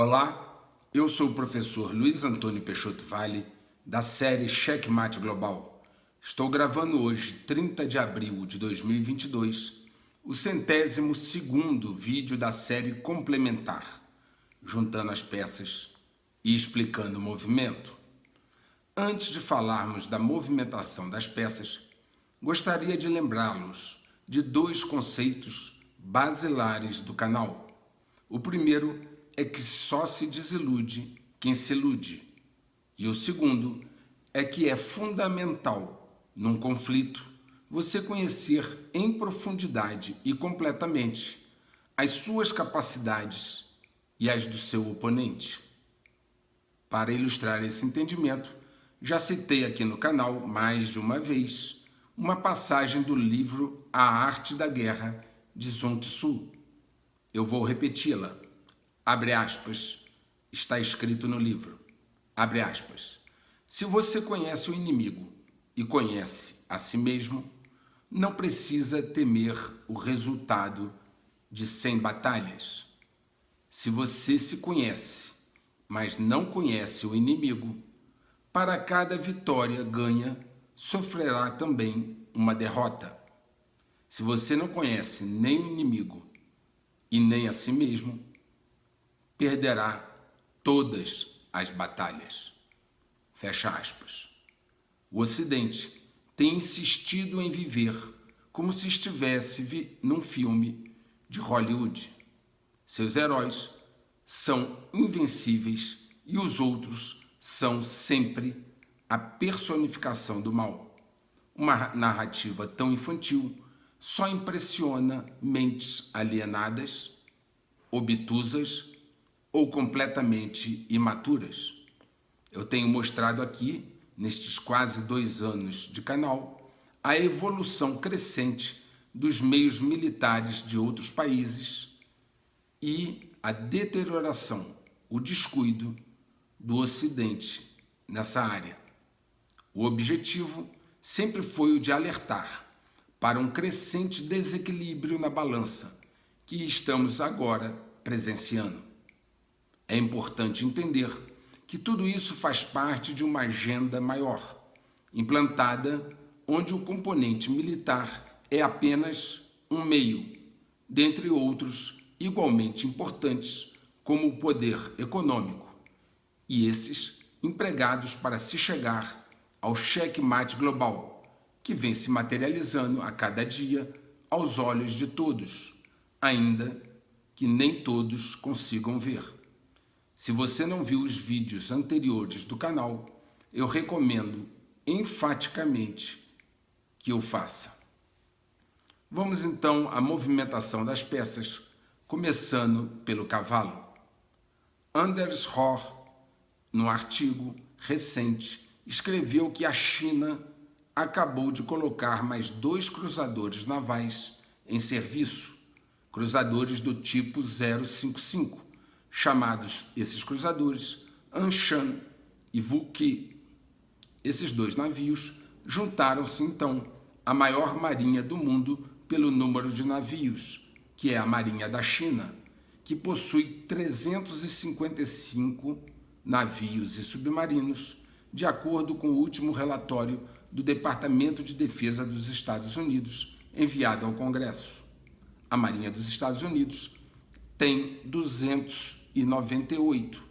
Olá, eu sou o professor Luiz Antônio Peixoto Vale, da série Checkmate Global. Estou gravando hoje, 30 de abril de 2022, o 102º vídeo da série complementar, juntando as peças e explicando o movimento. Antes de falarmos da movimentação das peças, gostaria de lembrá-los de dois conceitos basilares do canal. O primeiro é que só se desilude quem se ilude. E o segundo é que é fundamental, num conflito, você conhecer em profundidade e completamente as suas capacidades e as do seu oponente. Para ilustrar esse entendimento, já citei aqui no canal mais de uma vez uma passagem do livro A Arte da Guerra, de Sun Tzu. Eu vou repeti-la. Abre aspas, está escrito no livro, abre aspas. Se você conhece o inimigo e conhece a si mesmo, não precisa temer o resultado de 100 batalhas. Se você se conhece, mas não conhece o inimigo, para cada vitória ganha, sofrerá também uma derrota. Se você não conhece nem o inimigo e nem a si mesmo, perderá todas as batalhas. Fecha aspas. O Ocidente tem insistido em viver como se estivesse num filme de Hollywood. Seus heróis são invencíveis e os outros são sempre a personificação do mal. Uma narrativa tão infantil só impressiona mentes alienadas, obtusas ou completamente imaturas. Eu tenho mostrado aqui, nestes quase 2 anos de canal, a evolução crescente dos meios militares de outros países e a deterioração, o descuido do Ocidente nessa área. O objetivo sempre foi o de alertar para um crescente desequilíbrio na balança que estamos agora presenciando. É importante entender que tudo isso faz parte de uma agenda maior, implantada onde o componente militar é apenas um meio, dentre outros igualmente importantes, como o poder econômico, e esses empregados para se chegar ao checkmate global, que vem se materializando a cada dia aos olhos de todos, ainda que nem todos consigam ver. Se você não viu os vídeos anteriores do canal, eu recomendo enfaticamente que o faça. Vamos então à movimentação das peças, começando pelo cavalo. Anders Rohr, no artigo recente, escreveu que a China acabou de colocar mais 2 cruzadores navais em serviço, cruzadores do tipo 055, chamados esses cruzadores Anshan e Wuqi. Esses 2 navios juntaram-se então à maior marinha do mundo pelo número de navios, que é a Marinha da China, que possui 355 navios e submarinos, de acordo com o último relatório do Departamento de Defesa dos Estados Unidos, enviado ao Congresso. A Marinha dos Estados Unidos tem 298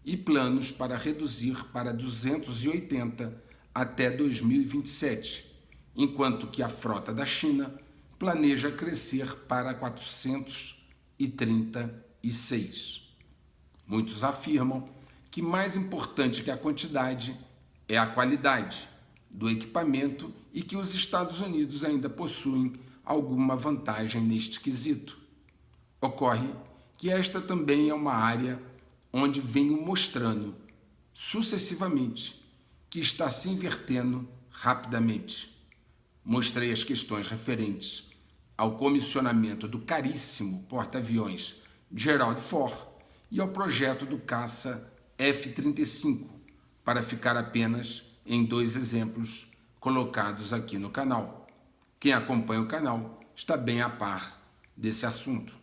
e planos para reduzir para 280 até 2027, enquanto que a frota da China planeja crescer para 436. Muitos afirmam que mais importante que a quantidade é a qualidade do equipamento e que os Estados Unidos ainda possuem alguma vantagem neste quesito. Ocorre que esta também é uma área onde venho mostrando sucessivamente que está se invertendo rapidamente. Mostrei as questões referentes ao comissionamento do caríssimo porta-aviões Gerald Ford e ao projeto do caça F-35, para ficar apenas em 2 exemplos colocados aqui no canal. Quem acompanha o canal está bem a par desse assunto.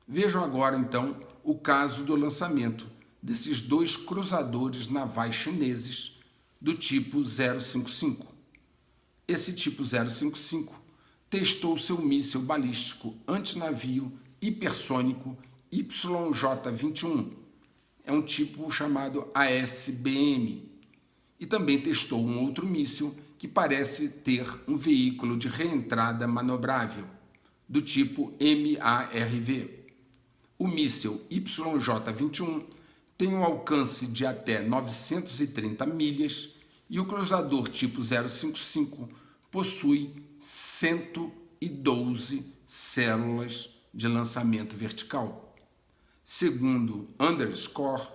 Vejam agora, então, o caso do lançamento desses dois cruzadores navais chineses do tipo 055. Esse tipo 055 testou seu míssil balístico antinavio hipersônico YJ-21. É um tipo chamado ASBM. E também testou um outro míssil que parece ter um veículo de reentrada manobrável, do tipo MARV. O míssil YJ-21 tem um alcance de até 930 milhas e o cruzador tipo 055 possui 112 células de lançamento vertical. Segundo Underscore,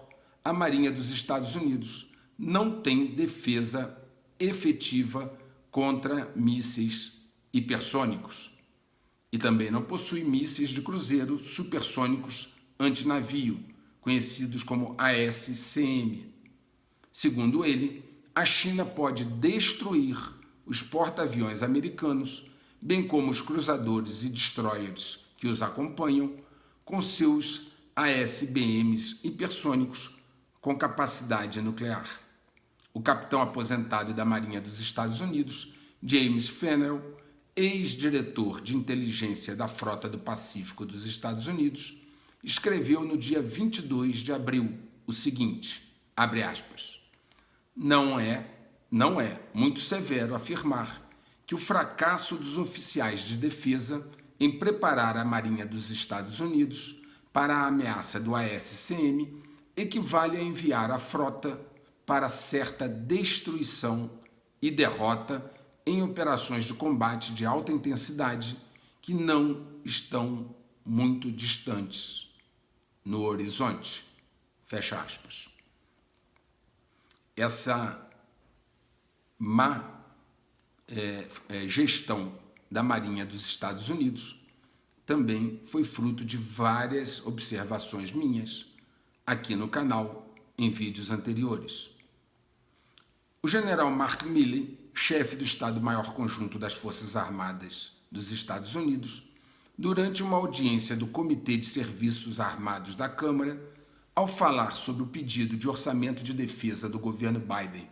a Marinha dos Estados Unidos não tem defesa efetiva contra mísseis hipersônicos e também não possui mísseis de cruzeiro supersônicos antinavio, conhecidos como ASCM. Segundo ele, a China pode destruir os porta-aviões americanos, bem como os cruzadores e destroyers que os acompanham, com seus ASBMs hipersônicos com capacidade nuclear. O capitão aposentado da Marinha dos Estados Unidos, James Fennell, ex-diretor de inteligência da Frota do Pacífico dos Estados Unidos, escreveu no dia 22 de abril o seguinte, abre aspas, não é muito severo afirmar que o fracasso dos oficiais de defesa em preparar a Marinha dos Estados Unidos para a ameaça do ASCM equivale a enviar a frota para certa destruição e derrota em operações de combate de alta intensidade que não estão muito distantes no horizonte. Fecha aspas. Essa má gestão da Marinha dos Estados Unidos também foi fruto de várias observações minhas aqui no canal em vídeos anteriores. O general Mark Milley, chefe do Estado-Maior Conjunto das Forças Armadas dos Estados Unidos, durante uma audiência do Comitê de Serviços Armados da Câmara, ao falar sobre o pedido de orçamento de defesa do governo Biden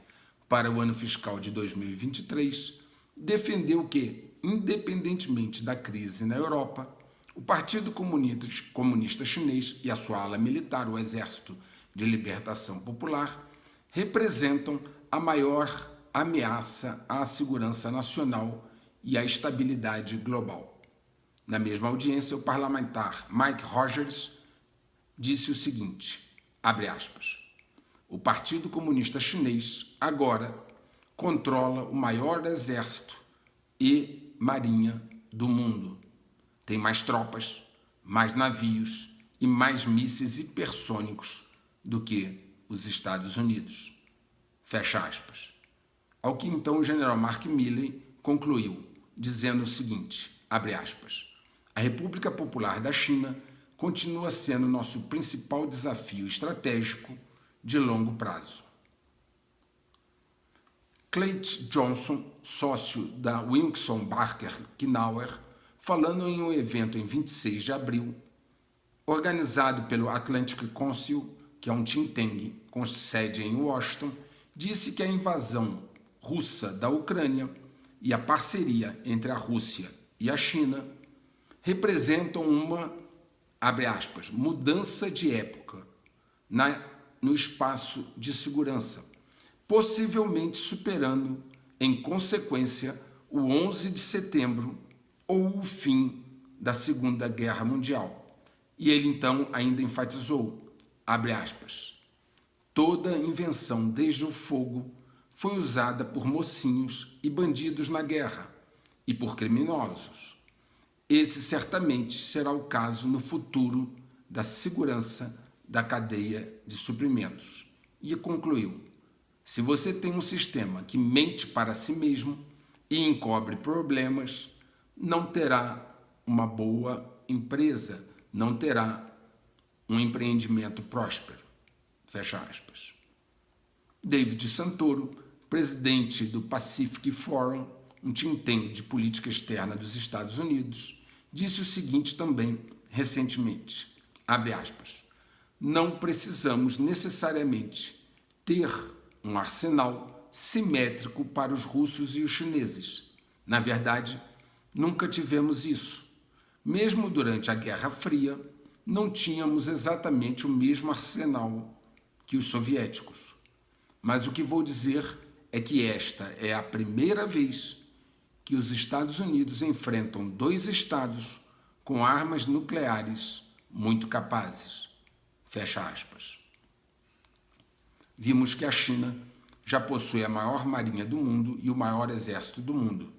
para o ano fiscal de 2023, defendeu que, independentemente da crise na Europa, o Partido Comunista Chinês e a sua ala militar, o Exército de Libertação Popular, representam a maior ameaça à segurança nacional e à estabilidade global. Na mesma audiência, o parlamentar Mike Rogers disse o seguinte, abre aspas, o Partido Comunista Chinês agora controla o maior exército e marinha do mundo. Tem mais tropas, mais navios e mais mísseis hipersônicos do que os Estados Unidos. Fecha aspas. Ao que então o general Mark Milley concluiu, dizendo o seguinte, abre aspas, a República Popular da China continua sendo nosso principal desafio estratégico de longo prazo. Clayton Johnson, sócio da Wilson Barker Knauer, falando em um evento em 26 de abril, organizado pelo Atlantic Council, que é um think tank com sede em Washington, disse que a invasão russa da Ucrânia e a parceria entre a Rússia e a China representam uma, abre aspas, mudança de época no espaço de segurança, possivelmente superando, em consequência, o 11 de setembro ou o fim da Segunda Guerra Mundial. E ele então ainda enfatizou, abre aspas, toda invenção desde o fogo foi usada por mocinhos e bandidos na guerra e por criminosos. Esse certamente será o caso no futuro da segurança da cadeia de suprimentos. E concluiu, se você tem um sistema que mente para si mesmo e encobre problemas, não terá uma boa empresa, não terá um empreendimento próspero. Fecha aspas. David Santoro, presidente do Pacific Forum, um think tank de política externa dos Estados Unidos, disse o seguinte também recentemente, abre aspas, não precisamos necessariamente ter um arsenal simétrico para os russos e os chineses. Na verdade, nunca tivemos isso. Mesmo durante a Guerra Fria, não tínhamos exatamente o mesmo arsenal que os soviéticos. Mas o que vou dizer é que esta é a primeira vez que os Estados Unidos enfrentam dois estados com armas nucleares muito capazes. Fecha aspas. Vimos que a China já possui a maior marinha do mundo e o maior exército do mundo.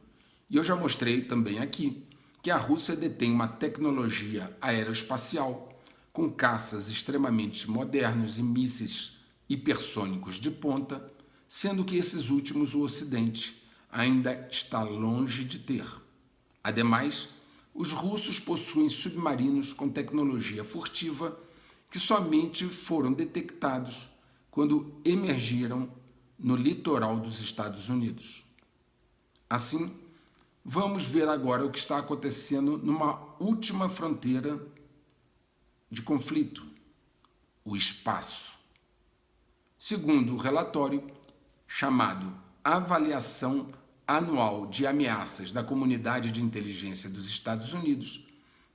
E eu já mostrei também aqui que a Rússia detém uma tecnologia aeroespacial com caças extremamente modernos e mísseis hipersônicos de ponta, sendo que esses últimos o Ocidente ainda está longe de ter. Ademais, os russos possuem submarinos com tecnologia furtiva que somente foram detectados quando emergiram no litoral dos Estados Unidos. Assim, vamos ver agora o que está acontecendo numa última fronteira de conflito, o espaço. Segundo o relatório chamado Avaliação Anual de Ameaças da Comunidade de Inteligência dos Estados Unidos,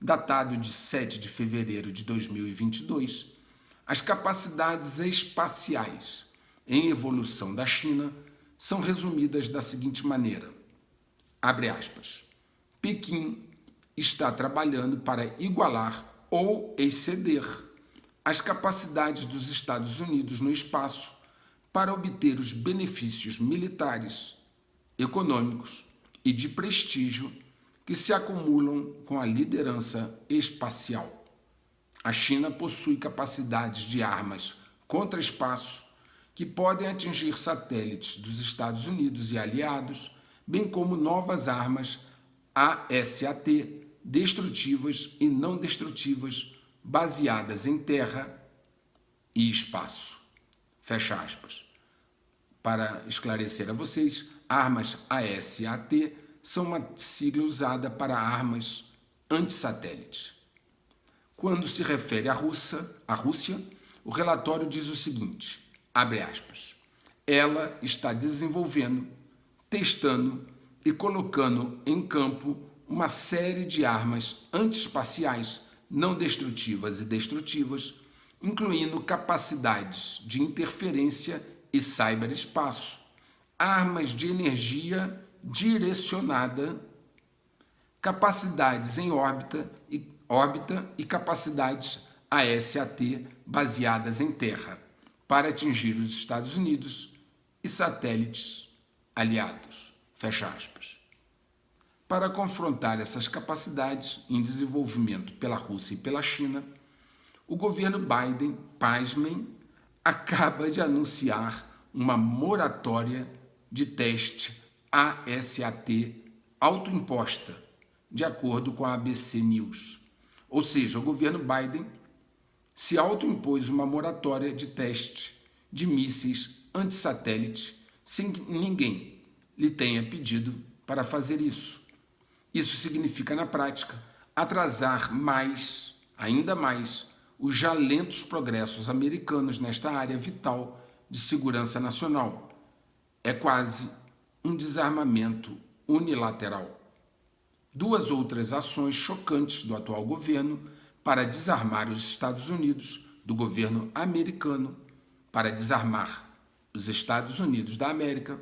datado de 7 de fevereiro de 2022, as capacidades espaciais em evolução da China são resumidas da seguinte maneira. Abre aspas. Pequim está trabalhando para igualar ou exceder as capacidades dos Estados Unidos no espaço para obter os benefícios militares, econômicos e de prestígio que se acumulam com a liderança espacial. A China possui capacidades de armas contra espaço que podem atingir satélites dos Estados Unidos e aliados, bem como novas armas ASAT destrutivas e não destrutivas baseadas em terra e espaço. Fecha aspas. Para esclarecer a vocês, armas ASAT são uma sigla usada para armas antissatélites. Quando se refere à Rússia, o relatório diz o seguinte, abre aspas, ela está desenvolvendo, testando e colocando em campo uma série de armas antiespaciais não destrutivas e destrutivas, incluindo capacidades de interferência e cyberespaço, armas de energia direcionada, capacidades em órbita e capacidades ASAT baseadas em terra, para atingir os Estados Unidos e satélites aliados. Fecha aspas. Para confrontar essas capacidades em desenvolvimento pela Rússia e pela China, o governo Biden, pasmem, acaba de anunciar uma moratória de teste ASAT autoimposta, de acordo com a ABC News. Ou seja, o governo Biden se autoimpôs uma moratória de teste de mísseis antissatélite sem que ninguém lhe tenha pedido para fazer isso. Isso significa, na prática, atrasar ainda mais, os já lentos progressos americanos nesta área vital de segurança nacional. É quase um desarmamento unilateral. Duas outras ações chocantes do atual governo para desarmar os Estados Unidos, do governo americano, para desarmar os Estados Unidos da América,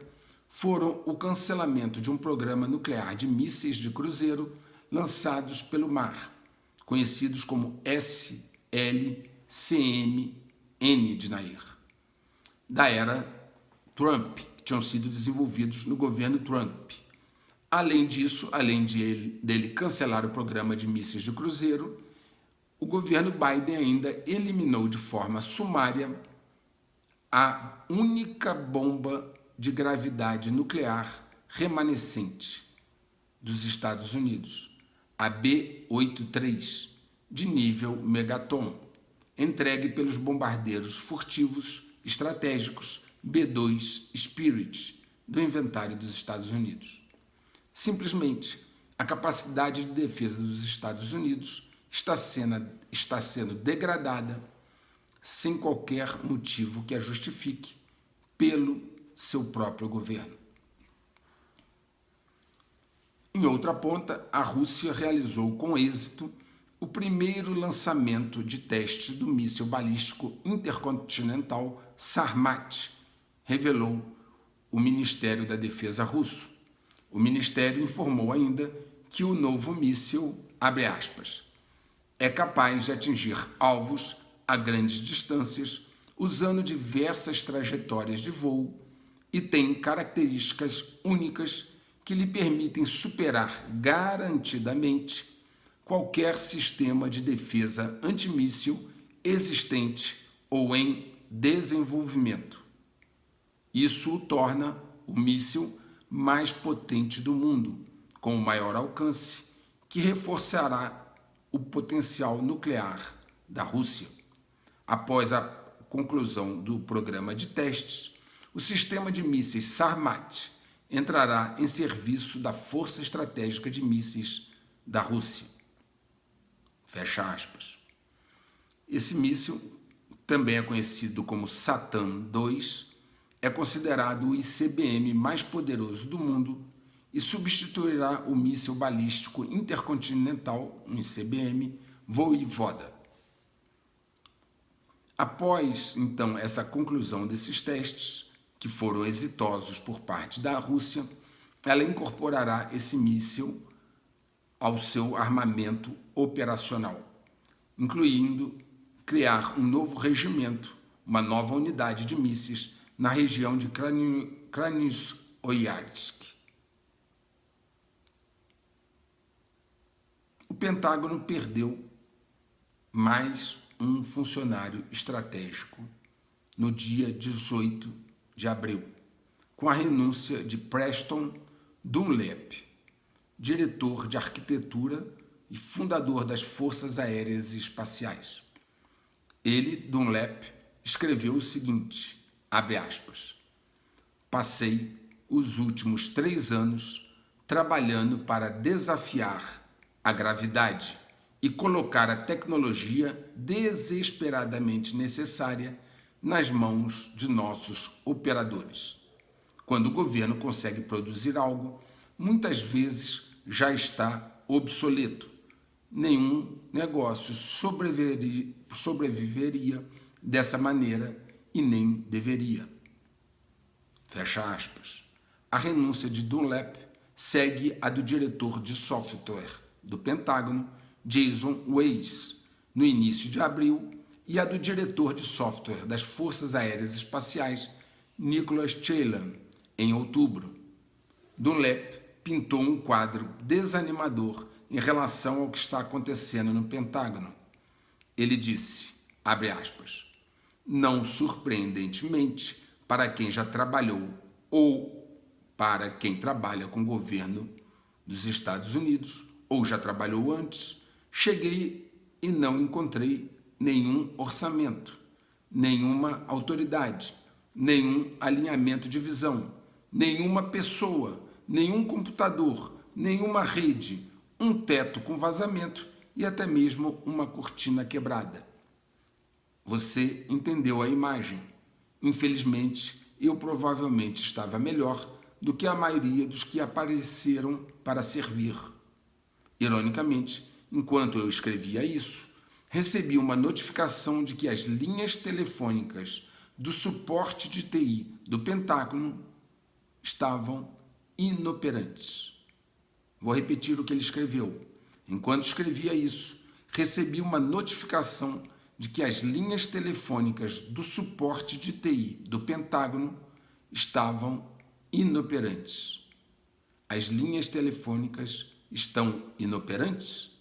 foram o cancelamento de um programa nuclear de mísseis de cruzeiro lançados pelo mar, conhecidos como SLCM-N de Nair, da era Trump, que tinham sido desenvolvidos no governo Trump. Além disso, dele cancelar o programa de mísseis de cruzeiro, o governo Biden ainda eliminou de forma sumária a única bomba de gravidade nuclear remanescente dos Estados Unidos, a B-83, de nível megaton, entregue pelos bombardeiros furtivos estratégicos B-2 Spirit do inventário dos Estados Unidos. Simplesmente, a capacidade de defesa dos Estados Unidos está sendo degradada sem qualquer motivo que a justifique pelo seu próprio governo. Em outra ponta, a Rússia realizou com êxito o primeiro lançamento de teste do míssil balístico intercontinental Sarmat, revelou o Ministério da Defesa russo. O ministério informou ainda que o novo míssil, abre aspas, é capaz de atingir alvos a grandes distâncias, usando diversas trajetórias de voo e tem características únicas que lhe permitem superar garantidamente qualquer sistema de defesa antimíssil existente ou em desenvolvimento. Isso o torna o míssil mais potente do mundo, com maior alcance, que reforçará o potencial nuclear da Rússia. Após a conclusão do programa de testes, o sistema de mísseis Sarmat entrará em serviço da Força Estratégica de Mísseis da Rússia. Fecha aspas. Esse míssil, também é conhecido como Satan II, é considerado o ICBM mais poderoso do mundo e substituirá o míssil balístico intercontinental, um ICBM, Voivoda. Após, então, essa conclusão desses testes, que foram exitosos por parte da Rússia, ela incorporará esse míssil ao seu armamento operacional, incluindo criar um novo regimento, uma nova unidade de mísseis na região de Krasnoyarsk. O Pentágono perdeu mais um funcionário estratégico no dia 18 de abril, com a renúncia de Preston Dunlap, diretor de arquitetura e fundador das Forças Aéreas e Espaciais. Ele, Dunlap, escreveu o seguinte, abre aspas, passei os últimos 3 anos trabalhando para desafiar a gravidade e colocar a tecnologia desesperadamente necessária nas mãos de nossos operadores. Quando o governo consegue produzir algo, muitas vezes já está obsoleto. Nenhum negócio sobreviveria dessa maneira e nem deveria. Fecha aspas. A renúncia de Dunlap segue a do diretor de software do Pentágono, Jason Weiss, no início de abril, e a do diretor de software das Forças Aéreas Espaciais, Nicholas Challan, em outubro. Dunlap pintou um quadro desanimador em relação ao que está acontecendo no Pentágono. Ele disse, abre aspas, não surpreendentemente, para quem já trabalhou ou para quem trabalha com o governo dos Estados Unidos ou já trabalhou antes, cheguei e não encontrei nenhum orçamento, nenhuma autoridade, nenhum alinhamento de visão, nenhuma pessoa, nenhum computador, nenhuma rede, um teto com vazamento e até mesmo uma cortina quebrada. Você entendeu a imagem. Infelizmente, eu provavelmente estava melhor do que a maioria dos que apareceram para servir. Ironicamente, enquanto eu escrevia isso, recebi uma notificação de que as linhas telefônicas do suporte de TI do Pentágono estavam inoperantes. Vou repetir o que ele escreveu. Enquanto escrevia isso, recebi uma notificação de que as linhas telefônicas do suporte de TI do Pentágono estavam inoperantes. As linhas telefônicas estão inoperantes?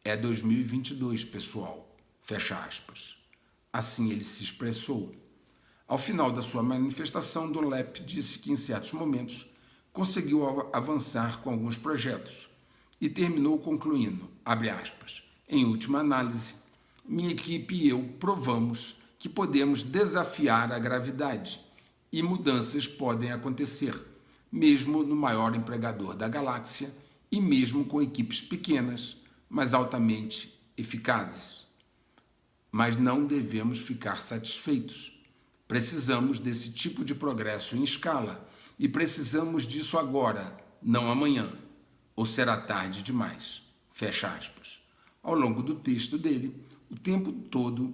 É 2022, pessoal. Fecha aspas. Assim ele se expressou. Ao final da sua manifestação, Dunlap disse que em certos momentos conseguiu avançar com alguns projetos e terminou concluindo, abre aspas, em última análise, minha equipe e eu provamos que podemos desafiar a gravidade e mudanças podem acontecer, mesmo no maior empregador da galáxia e mesmo com equipes pequenas, mas altamente eficazes. mas não devemos ficar satisfeitos. Precisamos desse tipo de progresso em escala e precisamos disso agora, não amanhã, ou será tarde demais. Fecha aspas. Ao longo do texto dele, o tempo todo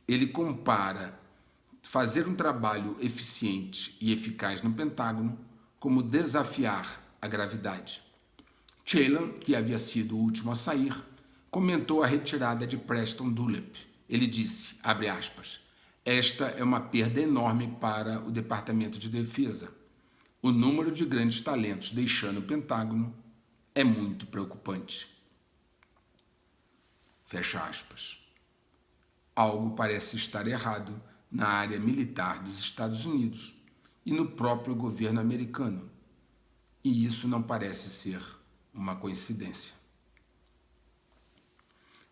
ele compara fazer um trabalho eficiente e eficaz no Pentágono como desafiar a gravidade. Challan, que havia sido o último a sair, comentou a retirada de Preston Dunlap. Ele disse, abre aspas, esta é uma perda enorme para o Departamento de Defesa. O número de grandes talentos deixando o Pentágono é muito preocupante. Fecha aspas. Algo parece estar errado na área militar dos Estados Unidos e no próprio governo americano. E isso não parece ser uma coincidência.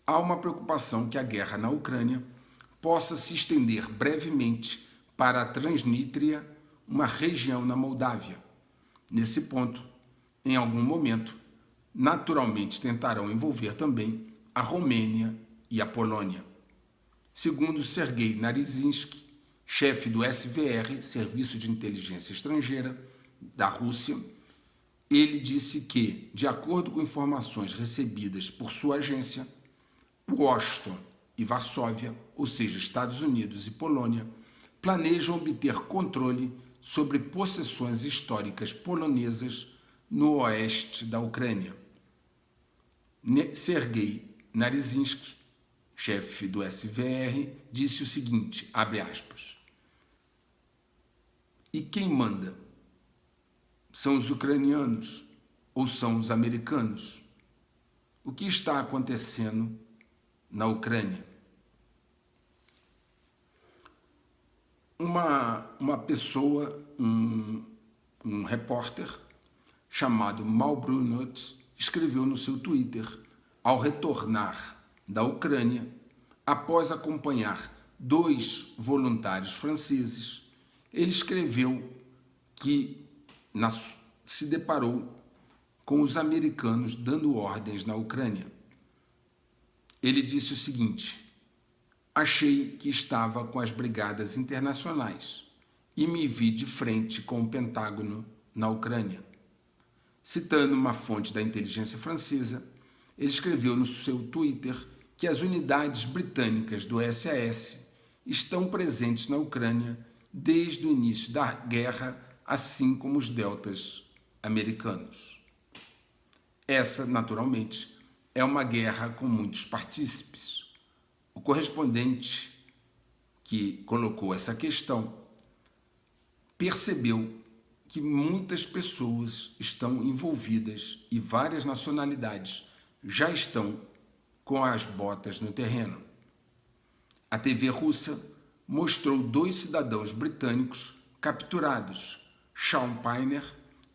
Há uma preocupação que a guerra na Ucrânia possa se estender brevemente para a Transnistria, uma região na Moldávia. Nesse ponto, em algum momento, naturalmente tentarão envolver também a Romênia e a Polônia. Segundo Sergei Narizinski, chefe do SVR, Serviço de Inteligência Estrangeira, da Rússia, ele disse que, de acordo com informações recebidas por sua agência, Washington e Varsóvia, ou seja, Estados Unidos e Polônia, planejam obter controle sobre possessões históricas polonesas no oeste da Ucrânia. Sergei Narizinski, chefe do SVR, disse o seguinte, abre aspas, e quem manda? São os ucranianos ou são os americanos? O que está acontecendo na Ucrânia? Uma pessoa, um repórter chamado Mal Brunot, escreveu no seu Twitter, ao retornar da Ucrânia, após acompanhar 2 voluntários franceses, ele escreveu que se deparou com os americanos dando ordens na Ucrânia. Ele disse o seguinte, achei que estava com as brigadas internacionais e me vi de frente com o Pentágono na Ucrânia. Citando uma fonte da inteligência francesa, ele escreveu no seu Twitter que as unidades britânicas do SAS estão presentes na Ucrânia desde o início da guerra, assim como os deltas americanos. Essa, naturalmente, é uma guerra com muitos partícipes. O correspondente que colocou essa questão percebeu que muitas pessoas estão envolvidas e várias nacionalidades já estão com as botas no terreno. A TV russa mostrou 2 cidadãos britânicos capturados, Sean Piner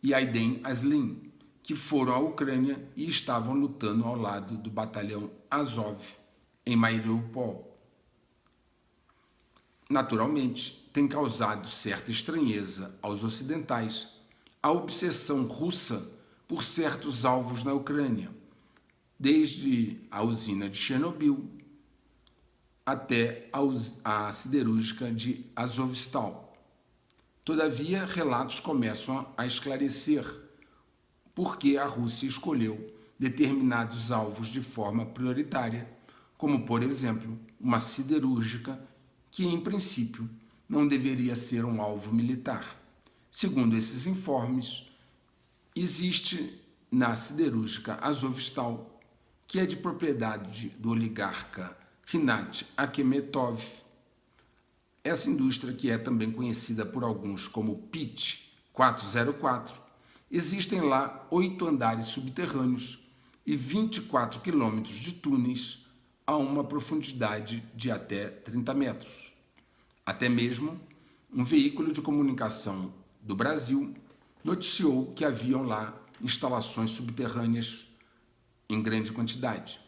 e Aiden Aslin, que foram à Ucrânia e estavam lutando ao lado do batalhão Azov em Mariupol. Naturalmente, tem causado certa estranheza aos ocidentais a obsessão russa por certos alvos na Ucrânia, desde a usina de Chernobyl até a siderúrgica de Azovstal. Todavia, relatos começam a esclarecer por que a Rússia escolheu determinados alvos de forma prioritária, como, por exemplo, uma siderúrgica que, em princípio, não deveria ser um alvo militar. Segundo esses informes, existe na siderúrgica Azovstal, que é de propriedade do oligarca Rinat Akhmetov. Essa indústria, que é também conhecida por alguns como PIT 404, existem lá 8 andares subterrâneos e 24 quilômetros de túneis a uma profundidade de até 30 metros. Até mesmo um veículo de comunicação do Brasil noticiou que haviam lá instalações subterrâneas em grande quantidade.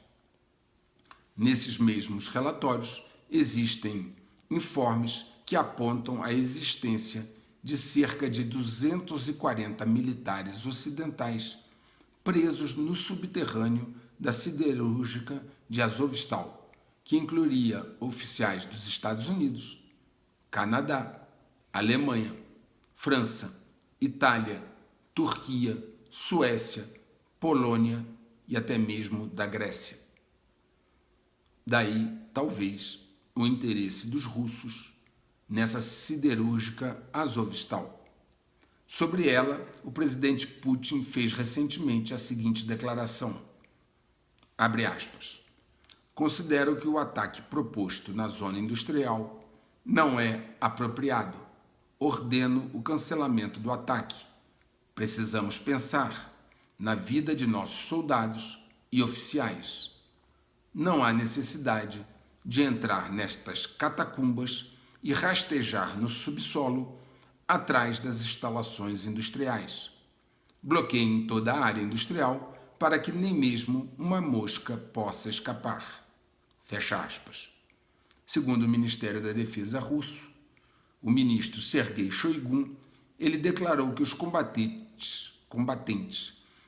Nesses mesmos relatórios, existem informes que apontam a existência de cerca de 240 militares ocidentais presos no subterrâneo da siderúrgica de Azovstal, que incluiria oficiais dos Estados Unidos, Canadá, Alemanha, França, Itália, Turquia, Suécia, Polônia e até mesmo da Grécia. Daí, talvez, o interesse dos russos nessa siderúrgica Azovstal. Sobre ela, o presidente Putin fez recentemente a seguinte declaração, abre aspas, considero que o ataque proposto na zona industrial não é apropriado. Ordeno o cancelamento do ataque. Precisamos pensar na vida de nossos soldados e oficiais. Não há necessidade de entrar nestas catacumbas e rastejar no subsolo atrás das instalações industriais. Bloqueiem toda a área industrial para que nem mesmo uma mosca possa escapar. Fecha aspas. Segundo o Ministério da Defesa russo, o ministro Sergei Shoigu, ele declarou que os combatentes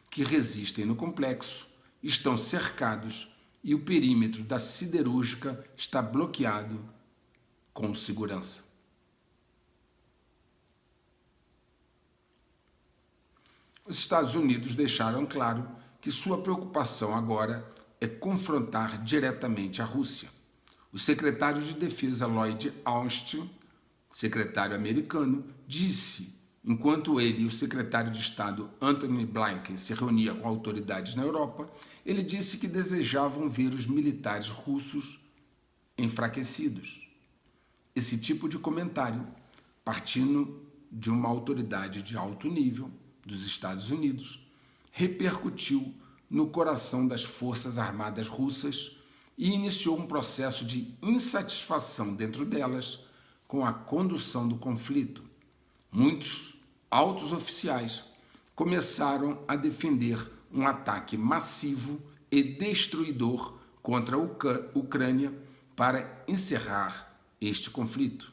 que resistem no complexo estão cercados e o perímetro da siderúrgica está bloqueado com segurança. Os Estados Unidos deixaram claro que sua preocupação agora é confrontar diretamente a Rússia. O secretário de Defesa Lloyd Austin, secretário americano, disse, enquanto ele e o secretário de Estado Antony Blinken se reuniam com autoridades na Europa, ele disse que desejavam ver os militares russos enfraquecidos. Esse tipo de comentário, partindo de uma autoridade de alto nível dos Estados Unidos, repercutiu no coração das Forças Armadas russas e iniciou um processo de insatisfação dentro delas com a condução do conflito. Muitos altos oficiais começaram a defender um ataque massivo e destruidor contra a Ucrânia para encerrar este conflito.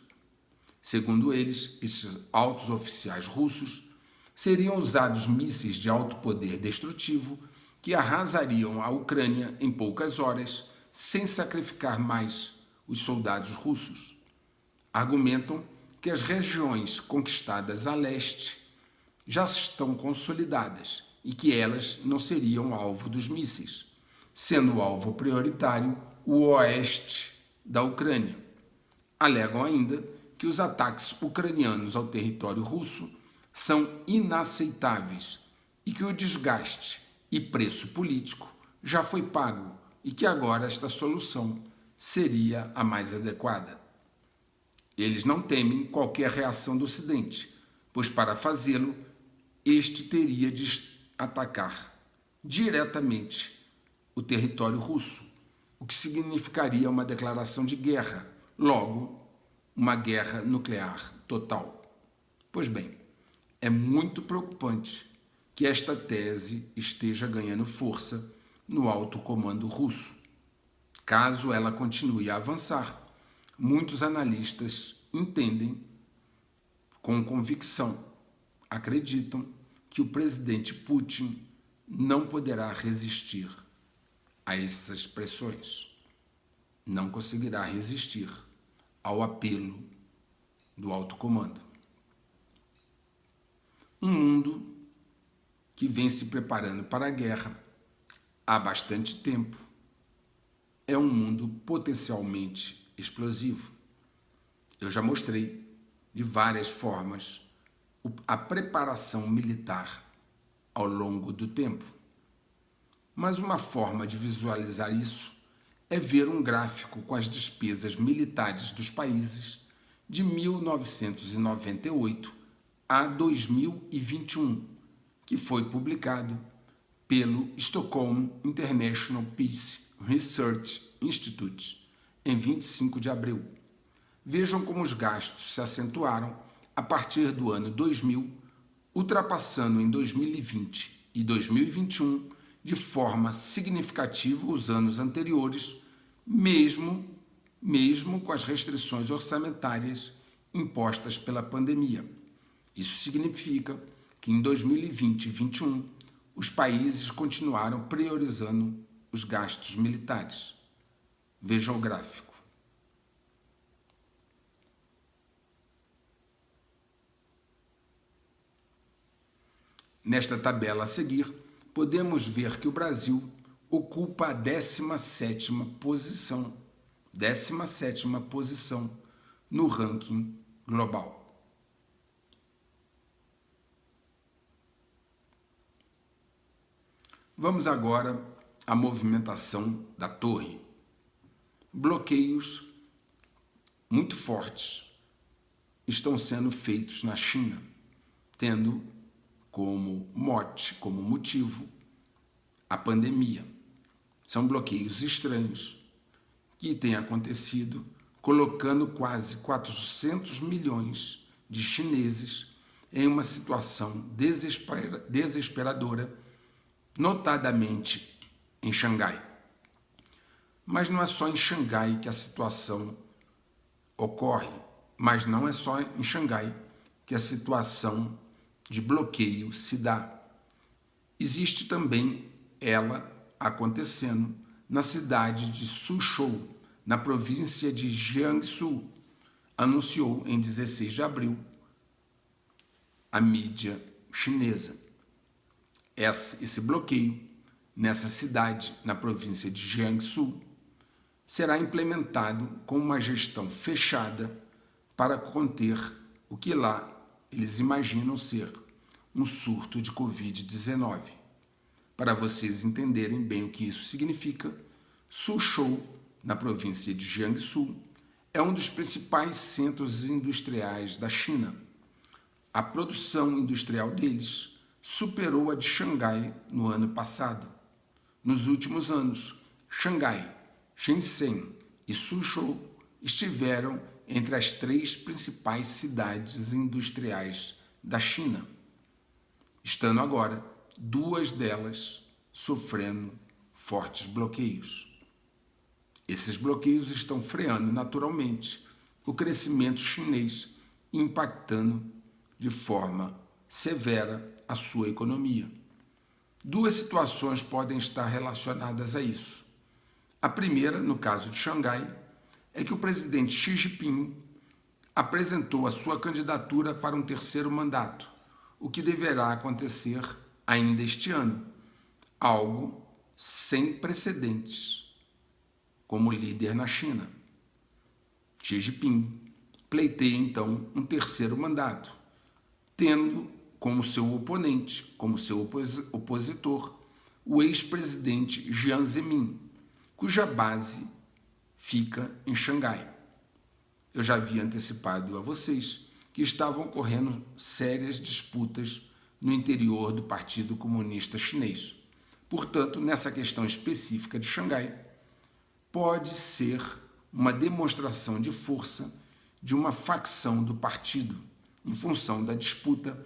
Segundo eles, esses altos oficiais russos, seriam usados mísseis de alto poder destrutivo que arrasariam a Ucrânia em poucas horas, sem sacrificar mais os soldados russos. Argumentam que as regiões conquistadas a leste já estão consolidadas e que elas não seriam alvo dos mísseis, sendo o alvo prioritário o oeste da Ucrânia. Alegam ainda que os ataques ucranianos ao território russo são inaceitáveis e que o desgaste e preço político já foi pago e que agora esta solução seria a mais adequada. Eles não temem qualquer reação do Ocidente, pois para fazê-lo, este teria de atacar diretamente o território russo, o que significaria uma declaração de guerra, logo, uma guerra nuclear total. Pois bem, é muito preocupante que esta tese esteja ganhando força no alto comando russo. Caso ela continue a avançar, muitos analistas entendem com convicção, acreditam que o presidente Putin não poderá resistir a essas pressões, não conseguirá resistir ao apelo do alto comando. Um mundo que vem se preparando para a guerra há bastante tempo é um mundo potencialmente explosivo. Eu já mostrei de várias formas a preparação militar ao longo do tempo. Mas uma forma de visualizar isso é ver um gráfico com as despesas militares dos países de 1998 a 2021, que foi publicado pelo Stockholm International Peace Research Institute em 25 de abril. Vejam como os gastos se acentuaram a partir do ano 2000, ultrapassando em 2020 e 2021 de forma significativa os anos anteriores, mesmo com as restrições orçamentárias impostas pela pandemia. Isso significa que em 2020 e 2021 os países continuaram priorizando os gastos militares. Veja o gráfico. Nesta tabela a seguir, podemos ver que o Brasil ocupa a 17ª posição, 17ª posição no ranking global. Vamos agora à movimentação da torre. Bloqueios muito fortes estão sendo feitos na China, tendo como mote, como motivo, a pandemia. São bloqueios estranhos que têm acontecido, colocando quase 400 milhões de chineses em uma situação desesperadora, notadamente em Xangai. Mas não é só em Xangai que a situação ocorre, mas não é só em Xangai que a situação de bloqueio se dá. Existe também ela acontecendo na cidade de Suzhou, na província de Jiangsu, anunciou em 16 de abril a mídia chinesa. Esse bloqueio nessa cidade, na província de Jiangsu, será implementado com uma gestão fechada para conter o que lá eles imaginam ser um surto de Covid-19. Para vocês entenderem bem o que isso significa, Suzhou, na província de Jiangsu, é um dos principais centros industriais da China. A produção industrial deles superou a de Xangai no ano passado. Nos últimos anos, Xangai, Shenzhen e Suzhou estiveram entre as 3 principais cidades industriais da China, estando agora 2 delas sofrendo fortes bloqueios. Esses bloqueios estão freando naturalmente o crescimento chinês, impactando de forma severa a sua economia. 2 situações podem estar relacionadas a isso. A primeira, no caso de Xangai, é que o presidente Xi Jinping apresentou a sua candidatura para um 3º mandato, o que deverá acontecer ainda este ano, algo sem precedentes como líder na China. Xi Jinping pleiteia então um 3º mandato, tendo como seu oponente, como seu opositor, o ex-presidente Jiang Zemin, cuja base fica em Xangai. Eu já havia antecipado a vocês que estavam ocorrendo sérias disputas no interior do Partido Comunista Chinês. Portanto, nessa questão específica de Xangai, pode ser uma demonstração de força de uma facção do partido, em função da disputa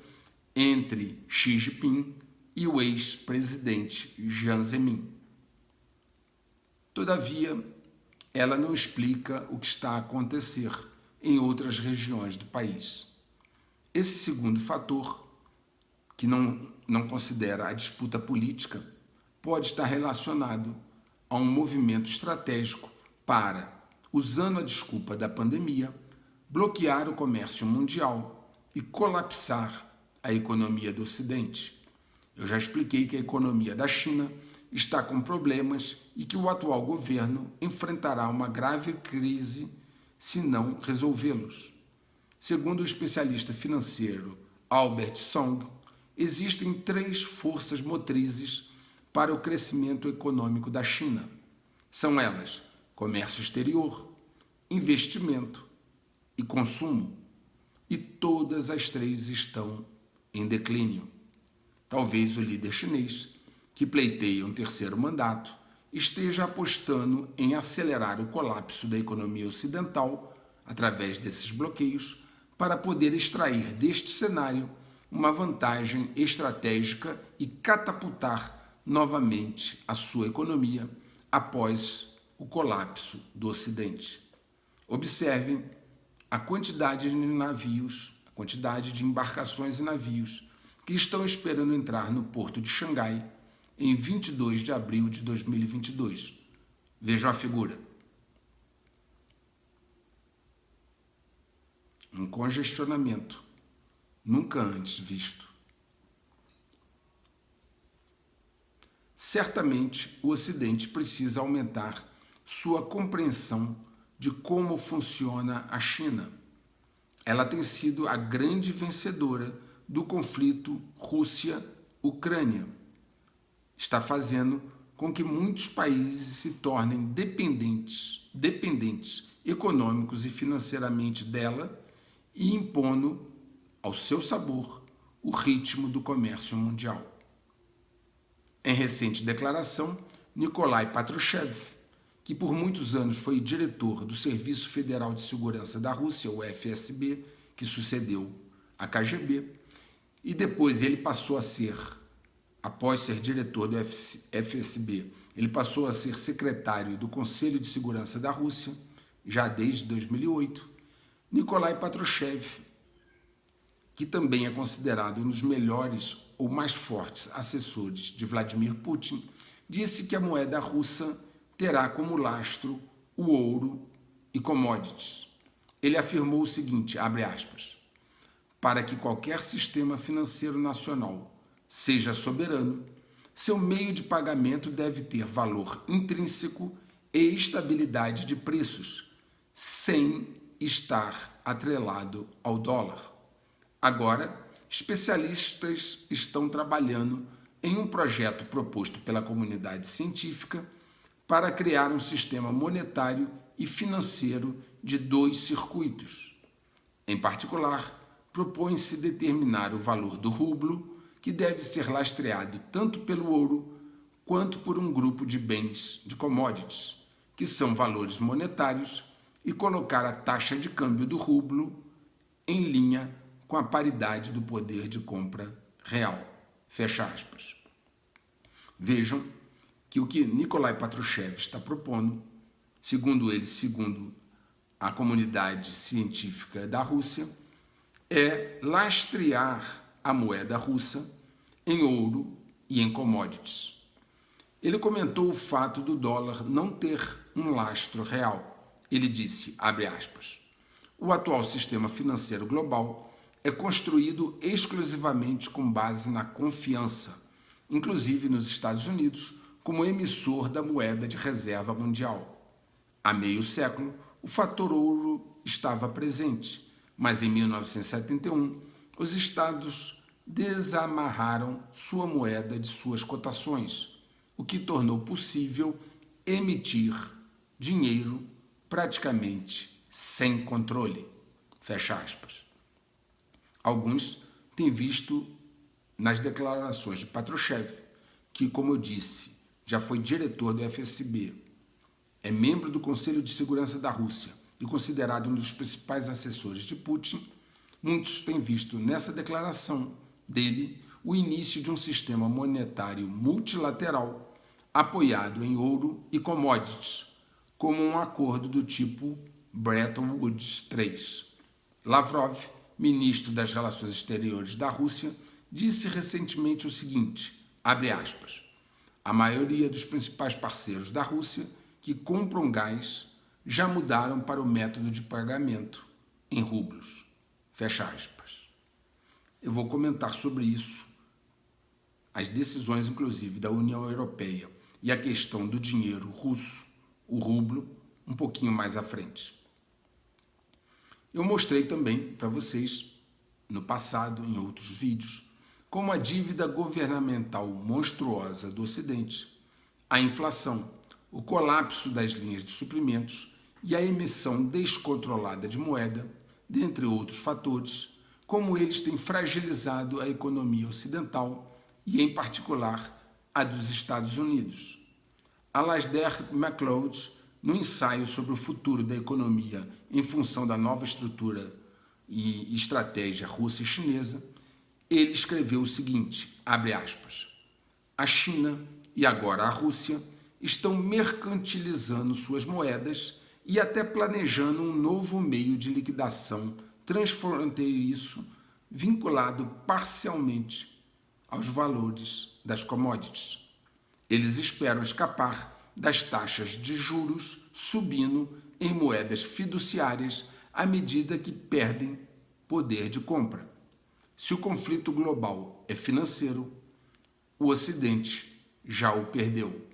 entre Xi Jinping e o ex-presidente Jiang Zemin. Todavia, ela não explica o que está a acontecer em outras regiões do país. Esse segundo fator, que não considera a disputa política, pode estar relacionado a um movimento estratégico para, usando a desculpa da pandemia, bloquear o comércio mundial e colapsar a economia do Ocidente. Eu já expliquei que a economia da China está com problemas e que o atual governo enfrentará uma grave crise se não resolvê-los. Segundo o especialista financeiro Albert Song, existem 3 forças motrizes para o crescimento econômico da China. São elas: comércio exterior, investimento e consumo. E todas as 3 estão em declínio. Talvez o líder chinês, que pleiteia um 3º mandato, esteja apostando em acelerar o colapso da economia ocidental através desses bloqueios para poder extrair deste cenário uma vantagem estratégica e catapultar novamente a sua economia após o colapso do Ocidente. Observem a quantidade de navios, a quantidade de embarcações e navios que estão esperando entrar no porto de Xangai em 22 de abril de 2022. Vejam a figura. um congestionamento nunca antes visto. Certamente, o Ocidente precisa aumentar sua compreensão de como funciona a China. Ela tem sido a grande vencedora do conflito Rússia-Ucrânia. Está fazendo com que muitos países se tornem dependentes econômicos e financeiramente dela e impondo ao seu sabor o ritmo do comércio mundial. Em recente declaração, Nikolai Patrushev, que por muitos anos foi diretor do Serviço Federal de Segurança da Rússia, o FSB, que sucedeu a KGB, e depois ele passou a ser, após ser diretor do FSB, ele passou a ser secretário do Conselho de Segurança da Rússia, já desde 2008, Nikolai Patrushev, que também é considerado um dos melhores ou mais fortes assessores de Vladimir Putin, disse que a moeda russa terá como lastro o ouro e commodities. Ele afirmou o seguinte, abre aspas, para que qualquer sistema financeiro nacional seja soberano, seu meio de pagamento deve ter valor intrínseco e estabilidade de preços, sem estar atrelado ao dólar. Agora, especialistas estão trabalhando em um projeto proposto pela comunidade científica para criar um sistema monetário e financeiro de 2 circuitos. Em particular, propõe-se determinar o valor do rublo, que deve ser lastreado tanto pelo ouro quanto por um grupo de bens, de commodities, que são valores monetários, e colocar a taxa de câmbio do rublo em linha com a paridade do poder de compra real. Fecha aspas. Vejam que o que Nikolai Patrushev está propondo, segundo ele, segundo a comunidade científica da Rússia, é lastrear a moeda russa em ouro e em commodities. Ele comentou o fato do dólar não ter um lastro real. Ele disse, abre aspas, o atual sistema financeiro global é construído exclusivamente com base na confiança, inclusive nos Estados Unidos, como emissor da moeda de reserva mundial. Há meio século, o fator ouro estava presente, mas em 1971, os estados desamarraram sua moeda de suas cotações, o que tornou possível emitir dinheiro praticamente sem controle. Fecha aspas. Alguns têm visto nas declarações de Patrushev, que, como eu disse, já foi diretor do FSB, é membro do Conselho de Segurança da Rússia e considerado um dos principais assessores de Putin, muitos têm visto nessa declaração dele o início de um sistema monetário multilateral apoiado em ouro e commodities, como um acordo do tipo Bretton Woods III. Lavrov, ministro das Relações Exteriores da Rússia, disse recentemente o seguinte, abre aspas, a maioria dos principais parceiros da Rússia que compram gás já mudaram para o método de pagamento em rublos. Fecha aspas. Eu vou comentar sobre isso, as decisões inclusive da União Europeia e a questão do dinheiro russo, o rublo, um pouquinho mais à frente. Eu mostrei também para vocês, no passado, em outros vídeos, como a dívida governamental monstruosa do Ocidente, a inflação, o colapso das linhas de suprimentos e a emissão descontrolada de moeda, dentre outros fatores, como eles têm fragilizado a economia ocidental e, em particular, a dos Estados Unidos. Alasdair MacLeod, no ensaio sobre o futuro da economia em função da nova estrutura e estratégia russa e chinesa, ele escreveu o seguinte, abre aspas, a China e agora a Rússia estão mercantilizando suas moedas e até planejando um novo meio de liquidação transfronteiriço vinculado parcialmente aos valores das commodities. Eles esperam escapar das taxas de juros subindo em moedas fiduciárias à medida que perdem poder de compra. Se o conflito global é financeiro, o Ocidente já o perdeu.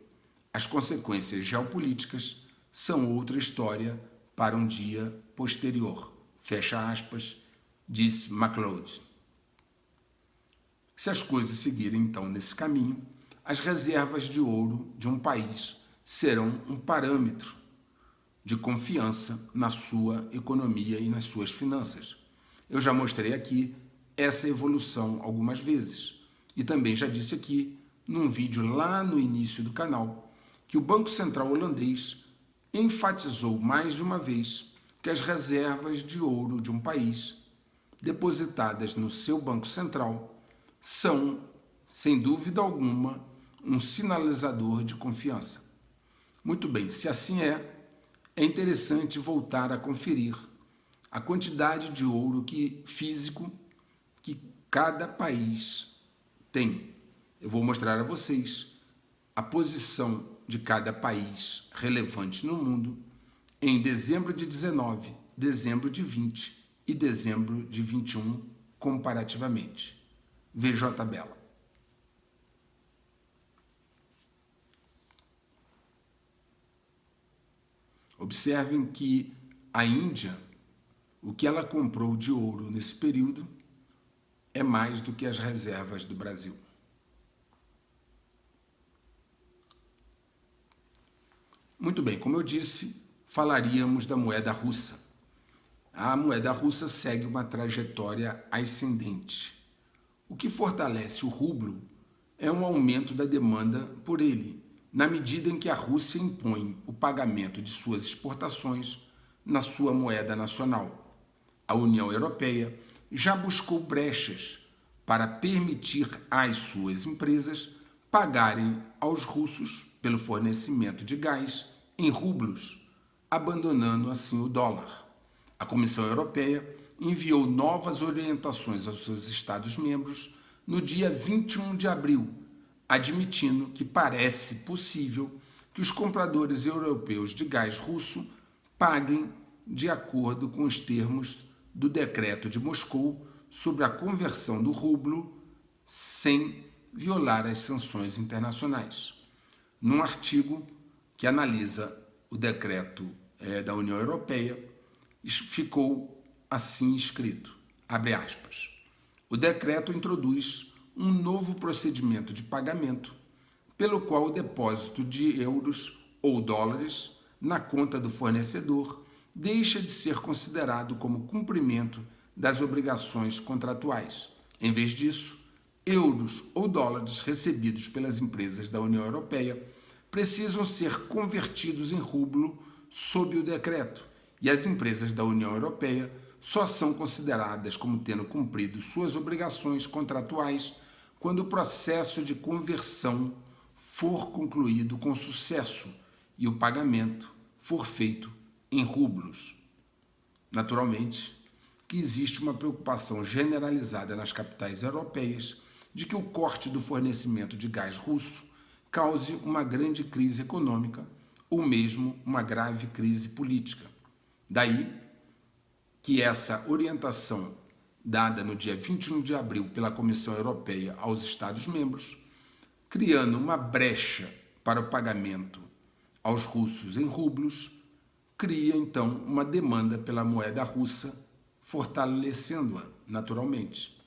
As consequências geopolíticas são outra história para um dia posterior. Fecha aspas, disse MacLeod. Se as coisas seguirem então nesse caminho, as reservas de ouro de um país serão um parâmetro de confiança na sua economia e nas suas finanças. Eu já mostrei aqui essa evolução algumas vezes e também já disse aqui num vídeo lá no início do canal que o Banco Central holandês enfatizou mais de uma vez que as reservas de ouro de um país depositadas no seu Banco Central são, sem dúvida alguma, um sinalizador de confiança. Muito bem, se assim é interessante voltar a conferir a quantidade de ouro físico que cada país tem. Eu vou mostrar a vocês a posição de cada país relevante no mundo em dezembro de 19, dezembro de 20 e dezembro de 21, comparativamente. Vejam a tabela. Observem que a Índia, o que ela comprou de ouro nesse período, é mais do que as reservas do Brasil. Muito bem, como eu disse, falaríamos da moeda russa. A moeda russa segue uma trajetória ascendente. O que fortalece o rublo é um aumento da demanda por ele, na medida em que a Rússia impõe o pagamento de suas exportações na sua moeda nacional. A União Europeia já buscou brechas para permitir às suas empresas pagarem aos russos pelo fornecimento de gás em rublos, abandonando assim o dólar. A Comissão Europeia enviou novas orientações aos seus Estados-membros no dia 21 de abril, admitindo que parece possível que os compradores europeus de gás russo paguem de acordo com os termos do decreto de Moscou sobre a conversão do rublo sem violar as sanções internacionais. Num artigo que analisa o decreto da União Europeia, ficou assim escrito, abre aspas, o decreto introduz um novo procedimento de pagamento, pelo qual o depósito de euros ou dólares na conta do fornecedor deixa de ser considerado como cumprimento das obrigações contratuais. Em vez disso, euros ou dólares recebidos pelas empresas da União Europeia precisam ser convertidos em rublo sob o decreto, e as empresas da União Europeia só são consideradas como tendo cumprido suas obrigações contratuais quando o processo de conversão for concluído com sucesso e o pagamento for feito em rublos. Naturalmente, que existe uma preocupação generalizada nas capitais europeias de que o corte do fornecimento de gás russo cause uma grande crise econômica ou mesmo uma grave crise política. Daí que essa orientação dada no dia 21 de abril pela Comissão Europeia aos Estados-membros, criando uma brecha para o pagamento aos russos em rublos, cria então uma demanda pela moeda russa, fortalecendo-a naturalmente.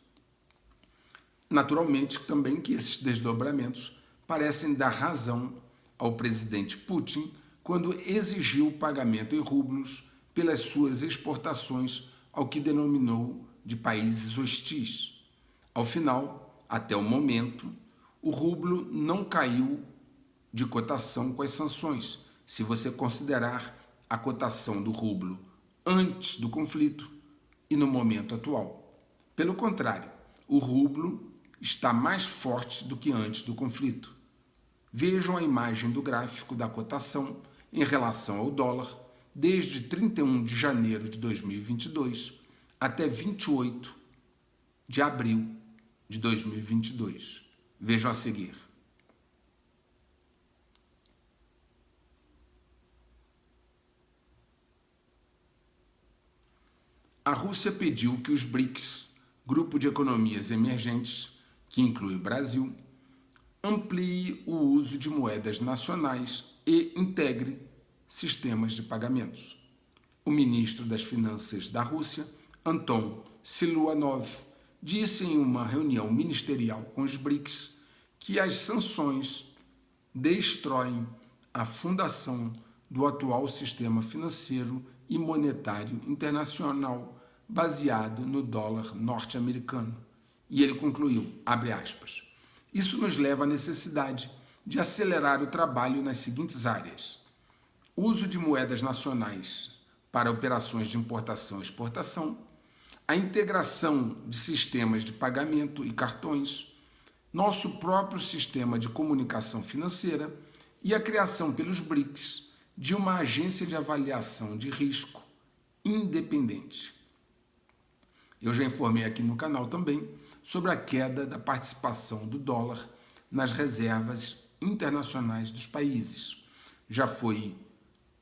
Naturalmente também que esses desdobramentos parecem dar razão ao presidente Putin quando exigiu o pagamento em rublos pelas suas exportações ao que denominou de países hostis. Ao final, até o momento, o rublo não caiu de cotação com as sanções, se você considerar a cotação do rublo antes do conflito e no momento atual. Pelo contrário, o rublo está mais forte do que antes do conflito. Vejam a imagem do gráfico da cotação em relação ao dólar desde 31 de janeiro de 2022 até 28 de abril de 2022. Vejam a seguir. a Rússia pediu que os BRICS, Grupo de Economias Emergentes, que inclui o Brasil, amplie o uso de moedas nacionais e integre sistemas de pagamentos. O ministro das Finanças da Rússia, Anton Siluanov, disse em uma reunião ministerial com os BRICS que as sanções destroem a fundação do atual sistema financeiro e monetário internacional baseado no dólar norte-americano. E ele concluiu, abre aspas, isso nos leva à necessidade de acelerar o trabalho nas seguintes áreas: uso de moedas nacionais para operações de importação e exportação, a integração de sistemas de pagamento e cartões, nosso próprio sistema de comunicação financeira e a criação pelos BRICS de uma agência de avaliação de risco independente. Eu já informei aqui no canal também sobre a queda da participação do dólar nas reservas internacionais dos países. Já foi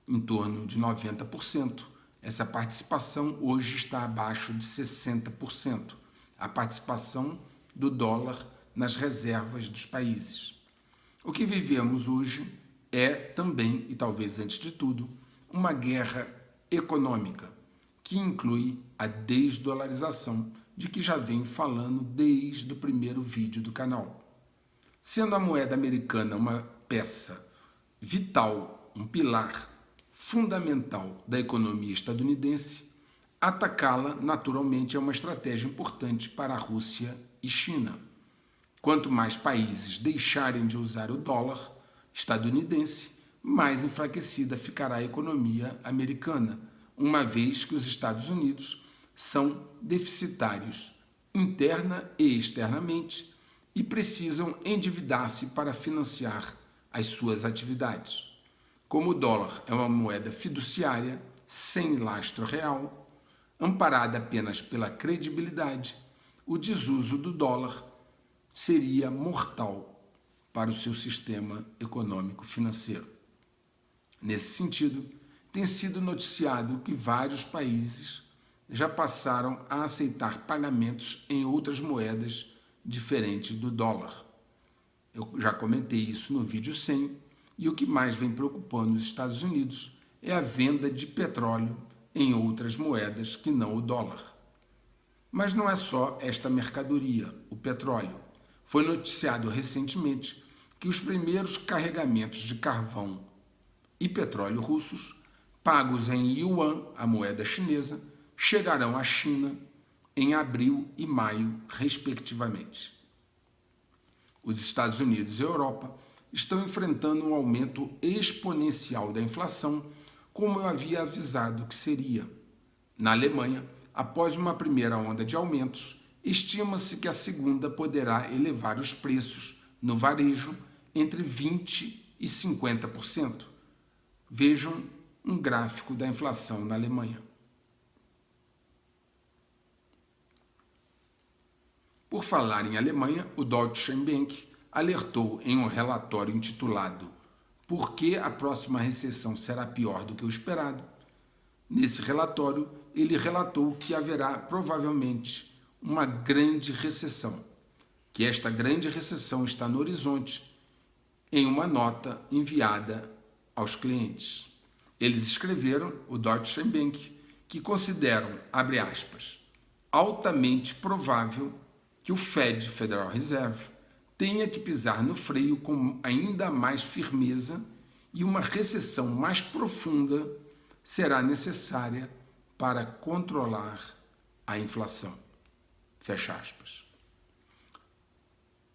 em torno de 90%. Essa participação hoje está abaixo de 60%. A participação do dólar nas reservas dos países. O que vivemos hoje é também, e talvez antes de tudo, uma guerra econômica, que inclui a desdolarização, de que já venho falando desde o primeiro vídeo do canal. Sendo a moeda americana uma peça vital, um pilar fundamental da economia estadunidense, atacá-la naturalmente é uma estratégia importante para a Rússia e China. Quanto mais países deixarem de usar o dólar estadunidense, mais enfraquecida ficará a economia americana, uma vez que os Estados Unidos são deficitários interna e externamente e precisam endividar-se para financiar as suas atividades. Como o dólar é uma moeda fiduciária, sem lastro real, amparada apenas pela credibilidade, o desuso do dólar seria mortal para o seu sistema econômico-financeiro. Nesse sentido, tem sido noticiado que vários países já passaram a aceitar pagamentos em outras moedas diferentes do dólar. Eu já comentei isso no vídeo 100, e o que mais vem preocupando os Estados Unidos é a venda de petróleo em outras moedas que não o dólar. Mas não é só esta mercadoria, o petróleo. Foi noticiado recentemente que os primeiros carregamentos de carvão e petróleo russos, pagos em yuan, a moeda chinesa, chegarão à China em abril e maio, respectivamente. Os Estados Unidos e a Europa estão enfrentando um aumento exponencial da inflação, como eu havia avisado que seria. Na Alemanha, após uma primeira onda de aumentos, estima-se que a segunda poderá elevar os preços no varejo entre 20% e 50%. Vejam um gráfico da inflação na Alemanha. Por falar em Alemanha, o Deutsche Bank alertou em um relatório intitulado Por que a próxima recessão será pior do que o esperado? Nesse relatório, ele relatou que haverá provavelmente uma grande recessão, que esta grande recessão está no horizonte, em uma nota enviada aos clientes. Eles escreveram, o Deutsche Bank, que consideram, abre aspas, altamente provável que o Fed, Federal Reserve, tenha que pisar no freio com ainda mais firmeza e uma recessão mais profunda será necessária para controlar a inflação. Fecha aspas.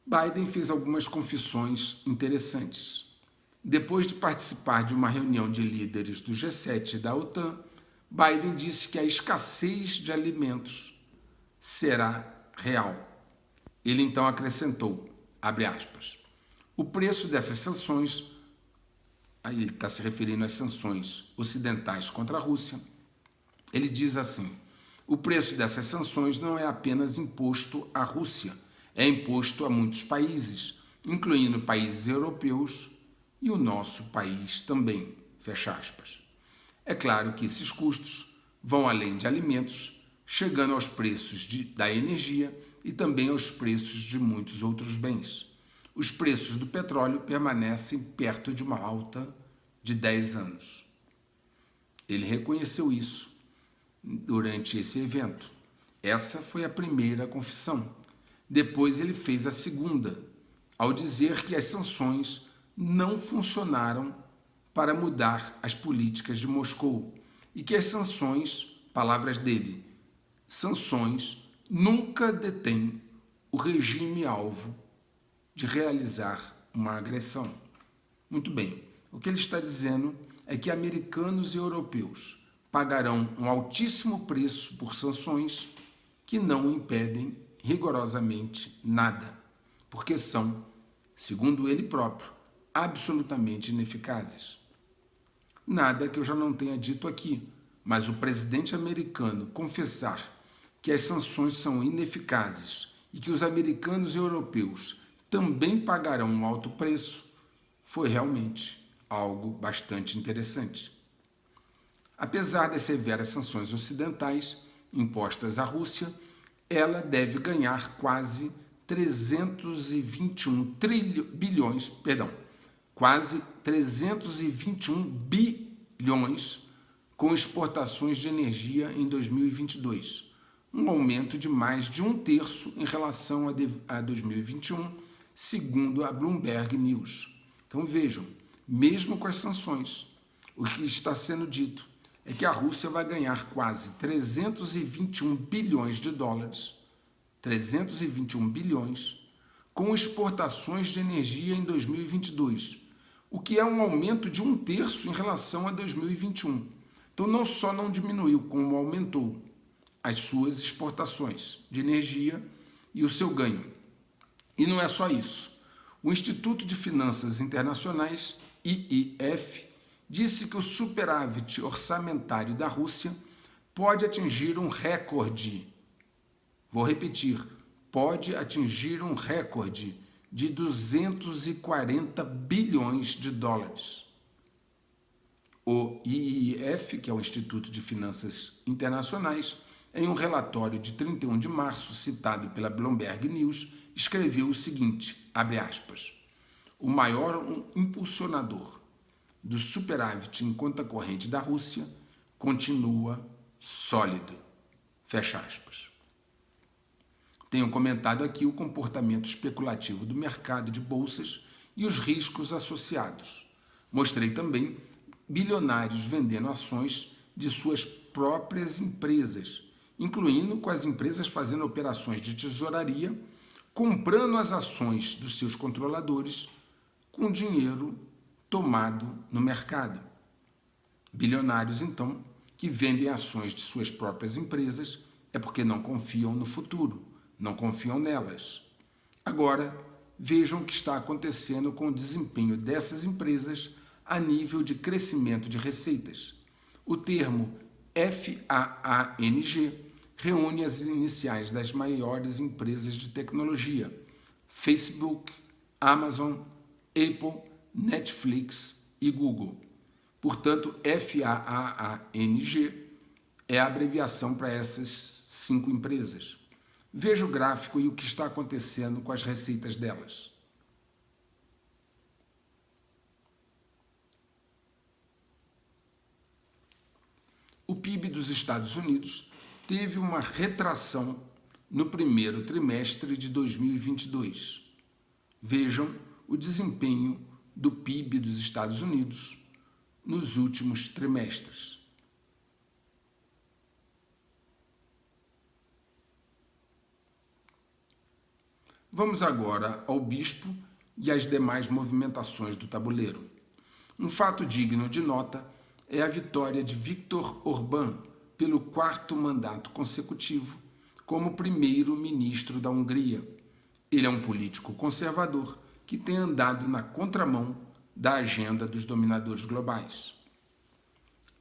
Biden fez algumas confissões interessantes. Depois de participar de uma reunião de líderes do G7 e da OTAN, Biden disse que a escassez de alimentos será real. Ele então acrescentou, abre aspas, o preço dessas sanções, aí ele está se referindo às sanções ocidentais contra a Rússia, ele diz assim, o preço dessas sanções não é apenas imposto à Rússia, é imposto a muitos países, incluindo países europeus e o nosso país também, fecha aspas. É claro que esses custos vão além de alimentos, chegando aos preços da energia e também aos preços de muitos outros bens. Os preços do petróleo permanecem perto de uma alta de 10 anos. Ele reconheceu isso durante esse evento. Essa foi a primeira confissão. Depois ele fez a segunda, ao dizer que as sanções não funcionaram para mudar as políticas de Moscou e que as sanções, palavras dele, sanções nunca detêm o regime alvo de realizar uma agressão. Muito bem, o que ele está dizendo é que americanos e europeus pagarão um altíssimo preço por sanções que não impedem rigorosamente nada, porque são, segundo ele próprio, absolutamente ineficazes. Nada que eu já não tenha dito aqui, mas o presidente americano confessar que as sanções são ineficazes e que os americanos e europeus também pagarão um alto preço, foi realmente algo bastante interessante. Apesar das severas sanções ocidentais impostas à Rússia, ela deve ganhar quase 321 bilhões com exportações de energia em 2022, um aumento de mais de 1/3 em relação a 2021, segundo a Bloomberg News. Então vejam, mesmo com as sanções, o que está sendo dito é que a Rússia vai ganhar quase 321 bilhões de dólares, 321 bilhões, com exportações de energia em 2022, o que é um aumento de 1/3 em relação a 2021. Então não só não diminuiu, como aumentou as suas exportações de energia e o seu ganho. E não é só isso. O Instituto de Finanças Internacionais, IIF, disse que o superávit orçamentário da Rússia pode atingir um recorde. Vou repetir, pode atingir um recorde de 240 bilhões de dólares. O IIF, que é o Instituto de Finanças Internacionais, em um relatório de 31 de março, citado pela Bloomberg News, escreveu o seguinte, abre aspas, o maior impulsionador do superávit em conta corrente da Rússia continua sólido, fecha aspas. Tenho comentado aqui o comportamento especulativo do mercado de bolsas e os riscos associados. Mostrei também bilionários vendendo ações de suas próprias empresas, incluindo com as empresas fazendo operações de tesouraria, comprando as ações dos seus controladores com dinheiro tomado no mercado. Bilionários, então, que vendem ações de suas próprias empresas é porque não confiam no futuro, não confiam nelas. Agora, vejam o que está acontecendo com o desempenho dessas empresas a nível de crescimento de receitas. O termo FAANG reúne as iniciais das maiores empresas de tecnologia: Facebook, Amazon, Apple, Netflix e Google. Portanto, FAANG é a abreviação para essas 5 empresas. Veja o gráfico e o que está acontecendo com as receitas delas. O PIB dos Estados Unidos teve uma retração no primeiro trimestre de 2022. Vejam o desempenho do PIB dos Estados Unidos nos últimos trimestres. Vamos agora ao bispo e às demais movimentações do tabuleiro. Um fato digno de nota é a vitória de Viktor Orbán pelo 4º mandato consecutivo como primeiro-ministro da Hungria. Ele é um político conservador que tem andado na contramão da agenda dos dominadores globais.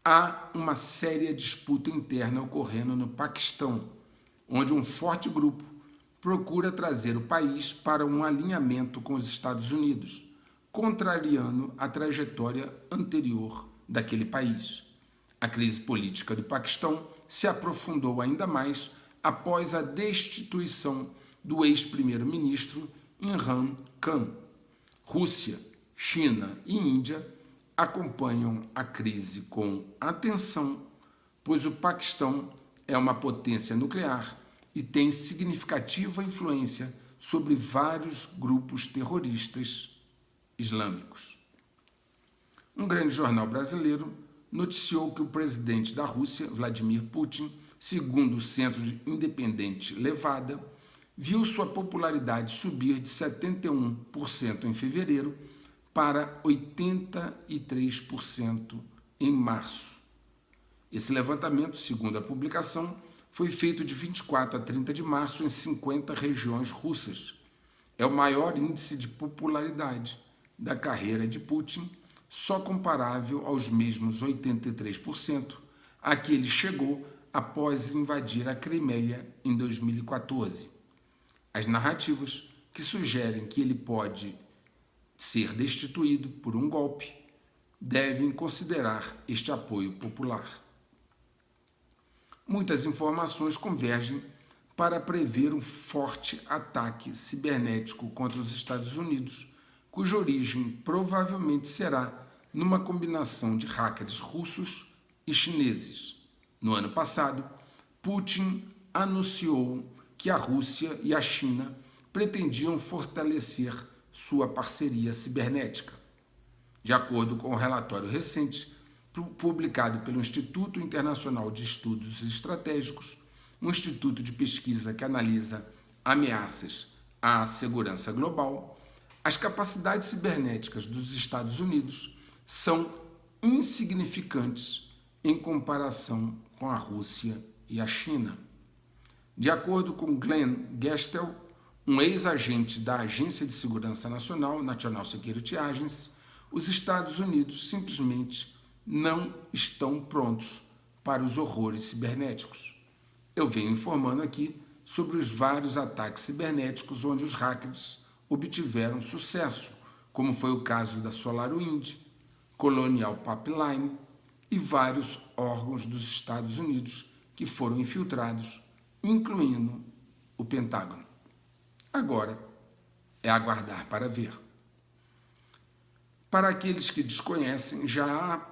Há uma séria disputa interna ocorrendo no Paquistão, onde um forte grupo procura trazer o país para um alinhamento com os Estados Unidos, contrariando a trajetória anterior daquele país. A crise política do Paquistão se aprofundou ainda mais após a destituição do ex-primeiro-ministro Imran Khan. Rússia, China e Índia acompanham a crise com atenção, pois o Paquistão é uma potência nuclear e tem significativa influência sobre vários grupos terroristas islâmicos. Um grande jornal brasileiro noticiou que o presidente da Rússia, Vladimir Putin, segundo o Centro Independente Levada, viu sua popularidade subir de 71% em fevereiro para 83% em março. Esse levantamento, segundo a publicação, foi feito de 24 a 30 de março em 50 regiões russas. É o maior índice de popularidade da carreira de Putin, só comparável aos mesmos 83% a que ele chegou após invadir a Crimeia em 2014. As narrativas que sugerem que ele pode ser destituído por um golpe devem considerar este apoio popular. Muitas informações convergem para prever um forte ataque cibernético contra os Estados Unidos, cuja origem provavelmente será numa combinação de hackers russos e chineses. No ano passado, Putin anunciou que a Rússia e a China pretendiam fortalecer sua parceria cibernética. De acordo com um relatório recente, publicado pelo Instituto Internacional de Estudos Estratégicos, um instituto de pesquisa que analisa ameaças à segurança global, as capacidades cibernéticas dos Estados Unidos são insignificantes em comparação com a Rússia e a China. De acordo com Glenn Gestel, um ex-agente da Agência de Segurança Nacional, National Security Agency, os Estados Unidos simplesmente não estão prontos para os horrores cibernéticos. Eu venho informando aqui sobre os vários ataques cibernéticos onde os hackers obtiveram sucesso, como foi o caso da SolarWind, Colonial Pipeline e vários órgãos dos Estados Unidos que foram infiltrados, incluindo o Pentágono. Agora é aguardar para ver. Para aqueles que desconhecem, já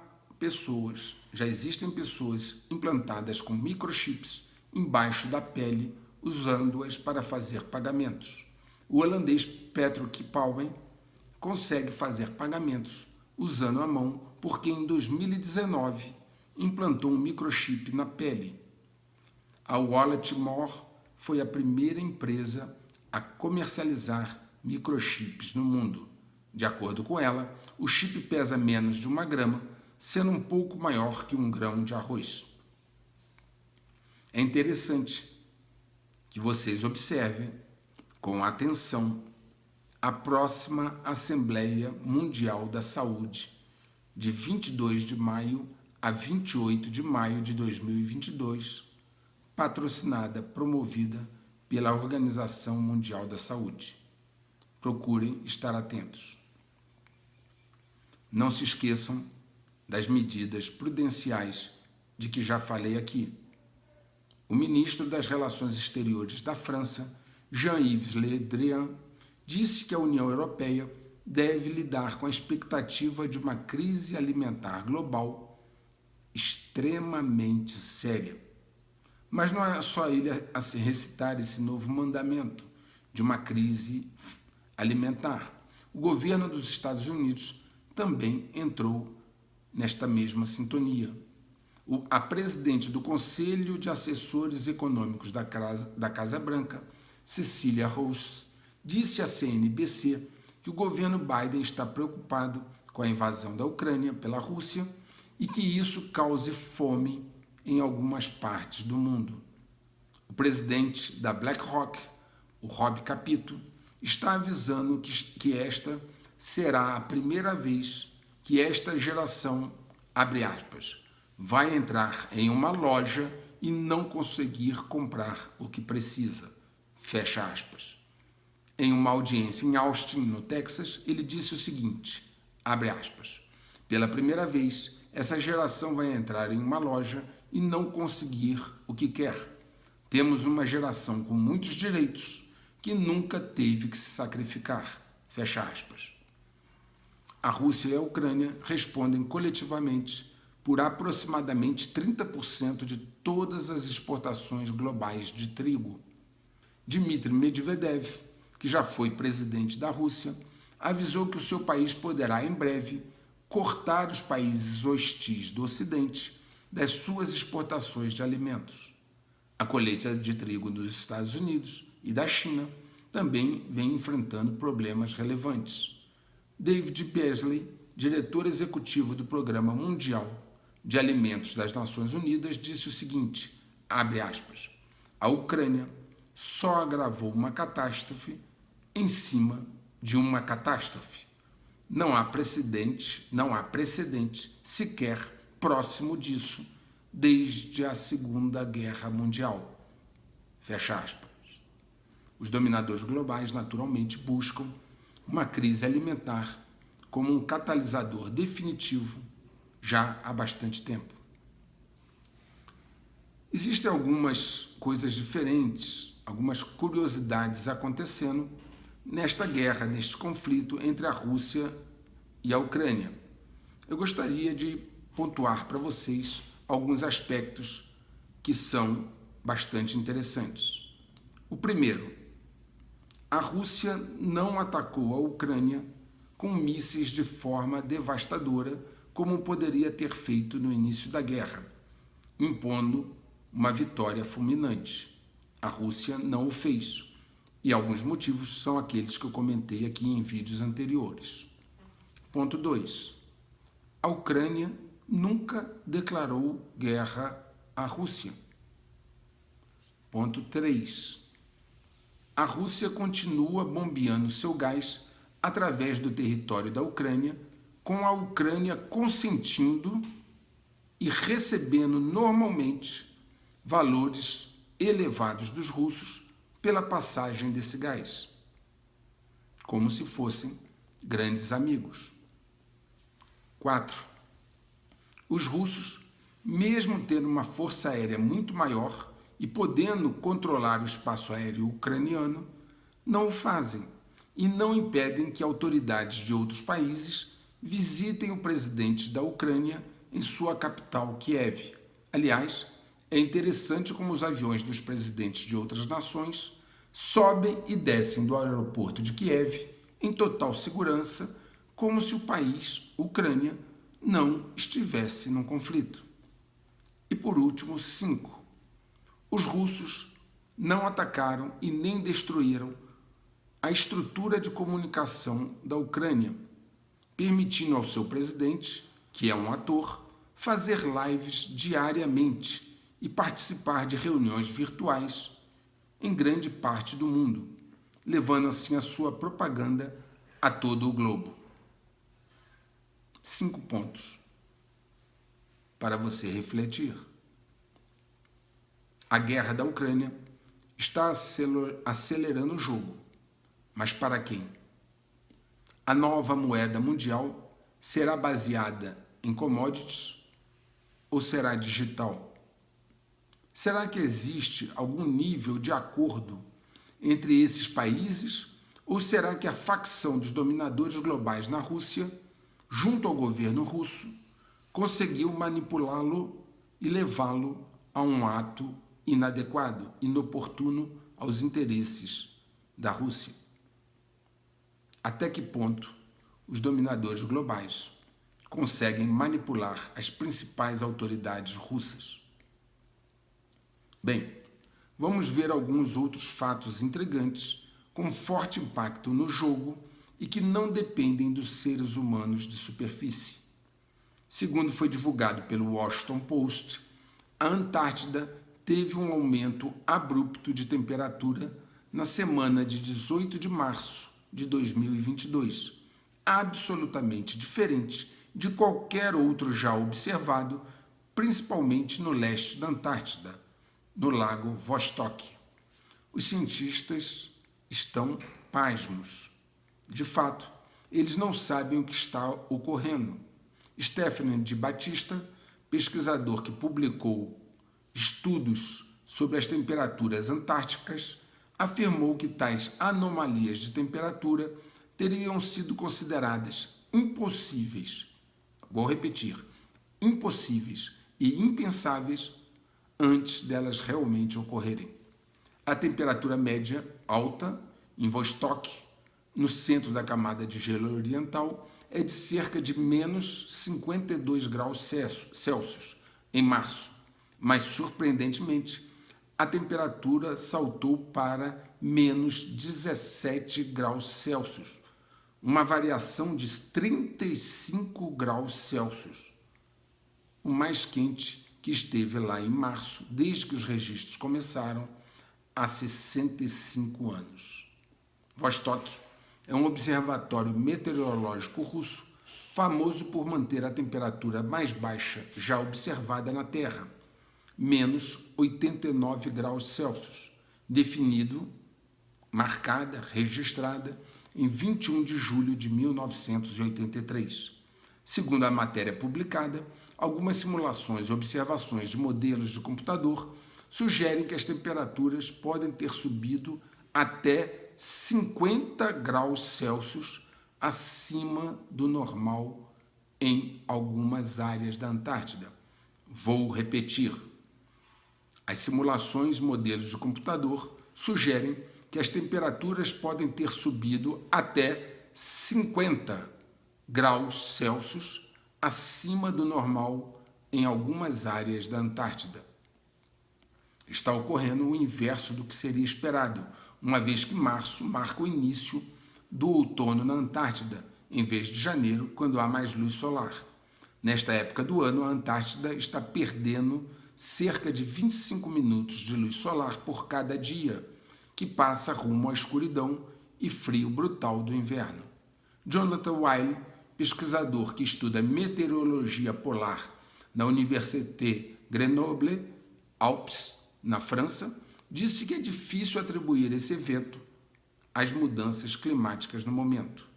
existem pessoas implantadas com microchips embaixo da pele, usando-as para fazer pagamentos. O holandês Patrick Pauwen consegue fazer pagamentos usando a mão porque em 2019 implantou um microchip na pele. A Walletmore foi a primeira empresa a comercializar microchips no mundo. De acordo com ela, o chip pesa menos de 1 grama, sendo um pouco maior que 1 grão de arroz. É interessante que vocês observem com atenção a próxima Assembleia Mundial da Saúde, de 22 de maio a 28 de maio de 2022, patrocinada, promovida pela Organização Mundial da Saúde. Procurem estar atentos. Não se esqueçam das medidas prudenciais de que já falei aqui. O ministro das Relações Exteriores da França, Jean-Yves Le Drian, disse que a União Europeia deve lidar com a expectativa de uma crise alimentar global extremamente séria. Mas não é só ele a se recitar esse novo mandamento de uma crise alimentar. O governo dos Estados Unidos também entrou nesta mesma sintonia. A presidente do Conselho de Assessores Econômicos da Casa Branca, Cecília Rouse, disse à CNBC que o governo Biden está preocupado com a invasão da Ucrânia pela Rússia e que isso cause fome em algumas partes do mundo. O presidente da BlackRock, o Rob Kapito, está avisando que esta será a primeira vez que esta geração, abre aspas, vai entrar em uma loja e não conseguir comprar o que precisa, fecha aspas. Em uma audiência em Austin, no Texas, ele disse o seguinte, abre aspas, pela primeira vez, essa geração vai entrar em uma loja e não conseguir o que quer. Temos uma geração com muitos direitos que nunca teve que se sacrificar. Fecha aspas. A Rússia e a Ucrânia respondem coletivamente por aproximadamente 30% de todas as exportações globais de trigo. Dmitry Medvedev, que já foi presidente da Rússia, avisou que o seu país poderá, em breve, cortar os países hostis do Ocidente das suas exportações de alimentos. A colheita de trigo dos Estados Unidos e da China também vem enfrentando problemas relevantes. David Beasley, diretor executivo do Programa Mundial de Alimentos das Nações Unidas, disse o seguinte, abre aspas, a Ucrânia só agravou uma catástrofe em cima de uma catástrofe. Não há precedente sequer próximo disso desde a Segunda Guerra Mundial. Fecha aspas. Os dominadores globais naturalmente buscam uma crise alimentar como um catalisador definitivo já há bastante tempo. Existem algumas coisas diferentes, algumas curiosidades acontecendo nesta guerra, neste conflito entre a Rússia e a Ucrânia. Eu gostaria de pontuar para vocês alguns aspectos que são bastante interessantes. O primeiro, a Rússia não atacou a Ucrânia com mísseis de forma devastadora, como poderia ter feito no início da guerra, impondo uma vitória fulminante. A Rússia não o fez, e alguns motivos são aqueles que eu comentei aqui em vídeos anteriores. Ponto 2. A Ucrânia nunca declarou guerra à Rússia. Ponto 3. A Rússia continua bombeando seu gás através do território da Ucrânia, com a Ucrânia consentindo e recebendo normalmente valores elevados dos russos pela passagem desse gás, como se fossem grandes amigos. 4. Os russos, mesmo tendo uma força aérea muito maior e podendo controlar o espaço aéreo ucraniano, não o fazem e não impedem que autoridades de outros países visitem o presidente da Ucrânia em sua capital, Kiev. Aliás, é interessante como os aviões dos presidentes de outras nações sobem e descem do aeroporto de Kiev em total segurança, como se o país, Ucrânia, não estivesse num conflito. E por último, 5. Os russos não atacaram e nem destruíram a estrutura de comunicação da Ucrânia, permitindo ao seu presidente, que é um ator, fazer lives diariamente e participar de reuniões virtuais em grande parte do mundo, levando assim a sua propaganda a todo o globo. 5 pontos para você refletir. A guerra da Ucrânia está acelerando o jogo, mas para quem? A nova moeda mundial será baseada em commodities ou será digital? Será que existe algum nível de acordo entre esses países ou será que a facção dos dominadores globais na Rússia, junto ao governo russo, conseguiu manipulá-lo e levá-lo a um ato inadequado, inoportuno aos interesses da Rússia? Até que ponto os dominadores globais conseguem manipular as principais autoridades russas? Bem, vamos ver alguns outros fatos intrigantes com forte impacto no jogo e que não dependem dos seres humanos de superfície. Segundo foi divulgado pelo Washington Post, a Antártida teve um aumento abrupto de temperatura na semana de 18 de março de 2022, absolutamente diferente de qualquer outro já observado, principalmente no leste da Antártida, no lago Vostok. Os cientistas estão pasmos. De fato, eles não sabem o que está ocorrendo. Stephanie de Batista, pesquisador que publicou estudos sobre as temperaturas antárticas, afirmou que tais anomalias de temperatura teriam sido consideradas impossíveis, vou repetir, impossíveis e impensáveis antes delas realmente ocorrerem. A temperatura média alta em Vostok, no centro da camada de gelo oriental, é de cerca de menos 52 graus Celsius em março, mas surpreendentemente a temperatura saltou para menos 17 graus Celsius, uma variação de 35 graus Celsius, o mais quente que esteve lá em março, desde que os registros começaram há 65 anos. Vostok é um observatório meteorológico russo famoso por manter a temperatura mais baixa já observada na Terra, menos 89 graus Celsius, marcada, registrada em 21 de julho de 1983. Segundo a matéria publicada, algumas simulações e observações de modelos de computador sugerem que as temperaturas podem ter subido até 50 graus Celsius acima do normal em algumas áreas da Antártida. Vou repetir. As simulações e modelos de computador sugerem que as temperaturas podem ter subido até 50 graus Celsius acima do normal em algumas áreas da Antártida. Está ocorrendo o inverso do que seria esperado, uma vez que março marca o início do outono na Antártida, em vez de janeiro, quando há mais luz solar. Nesta época do ano, a Antártida está perdendo cerca de 25 minutos de luz solar por cada dia, que passa rumo à escuridão e frio brutal do inverno. Jonathan Weil, pesquisador que estuda meteorologia polar na Université Grenoble-Alpes, na França, disse que é difícil atribuir esse evento às mudanças climáticas no momento.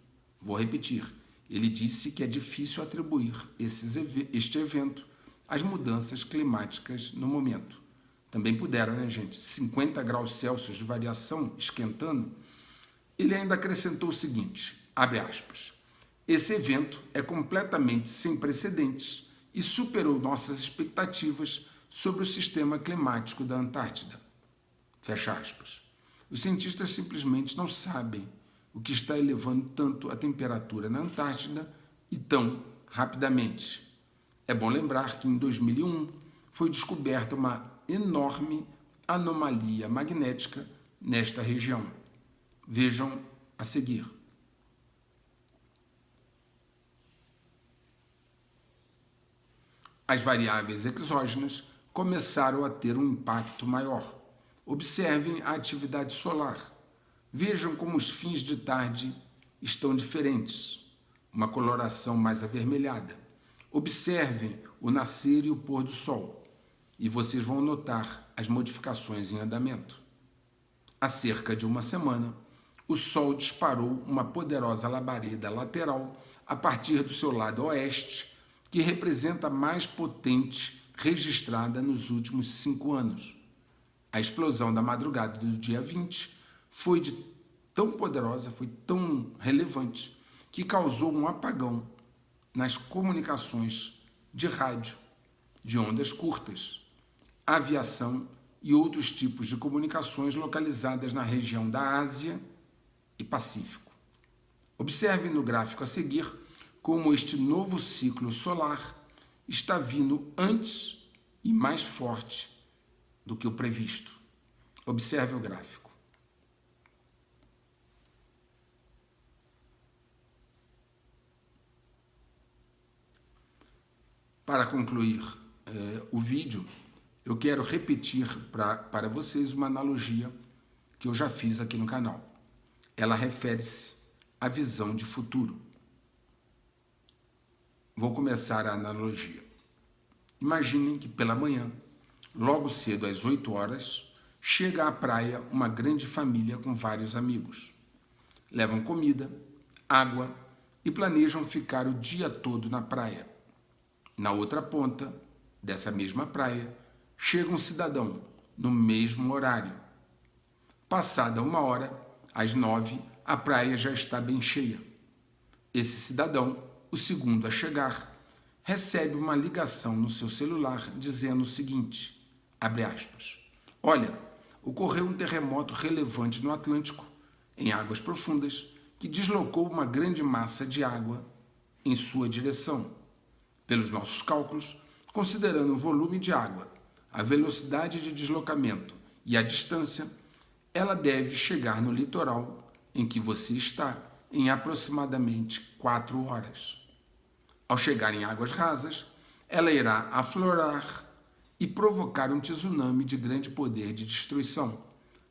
Vou repetir, ele disse que é difícil atribuir este evento às mudanças climáticas no momento. Também puderam, né, gente? 50 graus Celsius de variação, esquentando. Ele ainda acrescentou o seguinte, abre aspas, esse evento é completamente sem precedentes e superou nossas expectativas sobre o sistema climático da Antártida. Fecha aspas. Os cientistas simplesmente não sabem o que está elevando tanto a temperatura na Antártida e tão rapidamente. É bom lembrar que em 2001 foi descoberta uma enorme anomalia magnética nesta região. Vejam a seguir. As variáveis exógenas começaram a ter um impacto maior. Observem a atividade solar. Vejam como os fins de tarde estão diferentes, uma coloração mais avermelhada. Observem o nascer e o pôr do sol, e vocês vão notar as modificações em andamento. Há cerca de uma semana, o Sol disparou uma poderosa labareda lateral a partir do seu lado oeste, que representa a mais potente registrada nos últimos 5 anos. A explosão da madrugada do dia 20 foi tão poderosa, foi tão relevante, que causou um apagão nas comunicações de rádio, de ondas curtas, aviação e outros tipos de comunicações localizadas na região da Ásia e Pacífico. Observe no gráfico a seguir como este novo ciclo solar está vindo antes e mais forte do que o previsto. Observe o gráfico. Para concluir o vídeo, eu quero repetir para vocês uma analogia que eu já fiz aqui no canal. Ela refere-se à visão de futuro. Vou começar a analogia. Imaginem que pela manhã, logo cedo às 8 horas, chega à praia uma grande família com vários amigos. Levam comida, água e planejam ficar o dia todo na praia. Na outra ponta dessa mesma praia, chega um cidadão, no mesmo horário. Passada 1 hora, às 9, a praia já está bem cheia. Esse cidadão, o segundo a chegar, recebe uma ligação no seu celular dizendo o seguinte, abre aspas, olha, ocorreu um terremoto relevante no Atlântico, em águas profundas, que deslocou uma grande massa de água em sua direção. Pelos nossos cálculos, considerando o volume de água, a velocidade de deslocamento e a distância, ela deve chegar no litoral em que você está em aproximadamente 4 horas. Ao chegar em águas rasas, ela irá aflorar e provocar um tsunami de grande poder de destruição.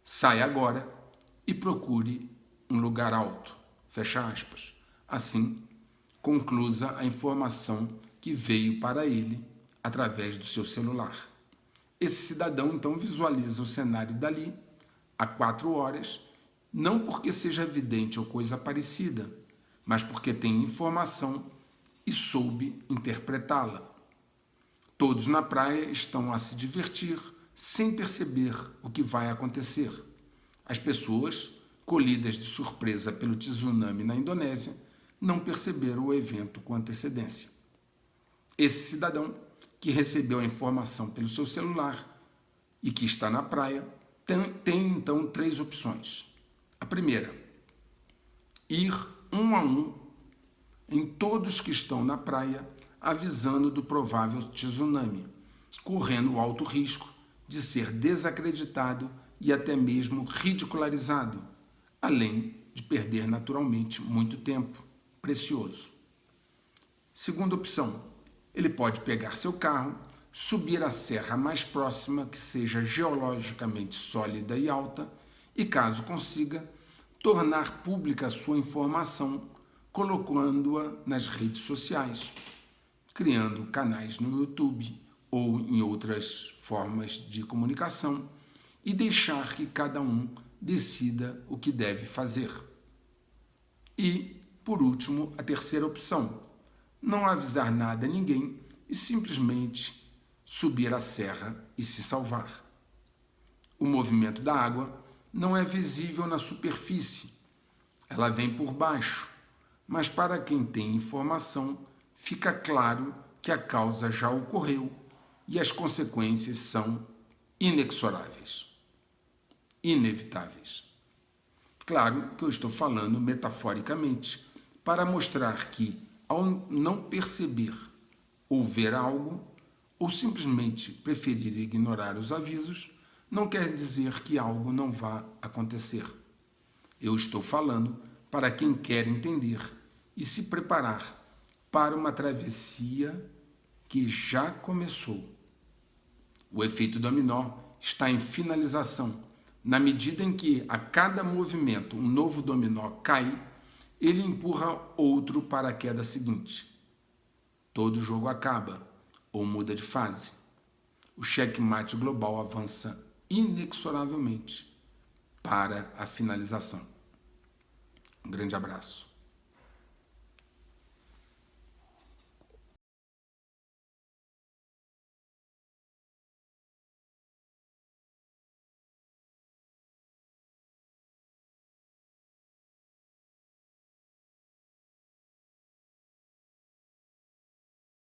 Saia agora e procure um lugar alto. Fecha aspas. Assim, conclusa a informação que veio para ele através do seu celular. Esse cidadão, então, visualiza o cenário dali, há 4 horas, não porque seja evidente ou coisa parecida, mas porque tem informação e soube interpretá-la. Todos na praia estão a se divertir sem perceber o que vai acontecer. As pessoas, colhidas de surpresa pelo tsunami na Indonésia, não perceberam o evento com antecedência. Esse cidadão, que recebeu a informação pelo seu celular e que está na praia, tem então 3 opções. A primeira, ir um a um em todos que estão na praia, avisando do provável tsunami, correndo o alto risco de ser desacreditado e até mesmo ridicularizado, além de perder naturalmente muito tempo precioso. Segunda opção, ele pode pegar seu carro, subir a serra mais próxima que seja geologicamente sólida e alta e, caso consiga, tornar pública a sua informação, colocando-a nas redes sociais, criando canais no YouTube ou em outras formas de comunicação e deixar que cada um decida o que deve fazer. E, por último, a terceira opção, não avisar nada a ninguém e simplesmente subir a serra e se salvar. O movimento da água não é visível na superfície, ela vem por baixo, mas para quem tem informação, fica claro que a causa já ocorreu e as consequências são inexoráveis, inevitáveis. Claro que eu estou falando metaforicamente, para mostrar que, ao não perceber ou ver algo, ou simplesmente preferir ignorar os avisos, não quer dizer que algo não vá acontecer. Eu estou falando para quem quer entender e se preparar para uma travessia que já começou. O efeito dominó está em finalização. Na medida em que a cada movimento um novo dominó cai, ele empurra outro para a queda seguinte. Todo jogo acaba ou muda de fase. O checkmate global avança inexoravelmente para a finalização. Um grande abraço.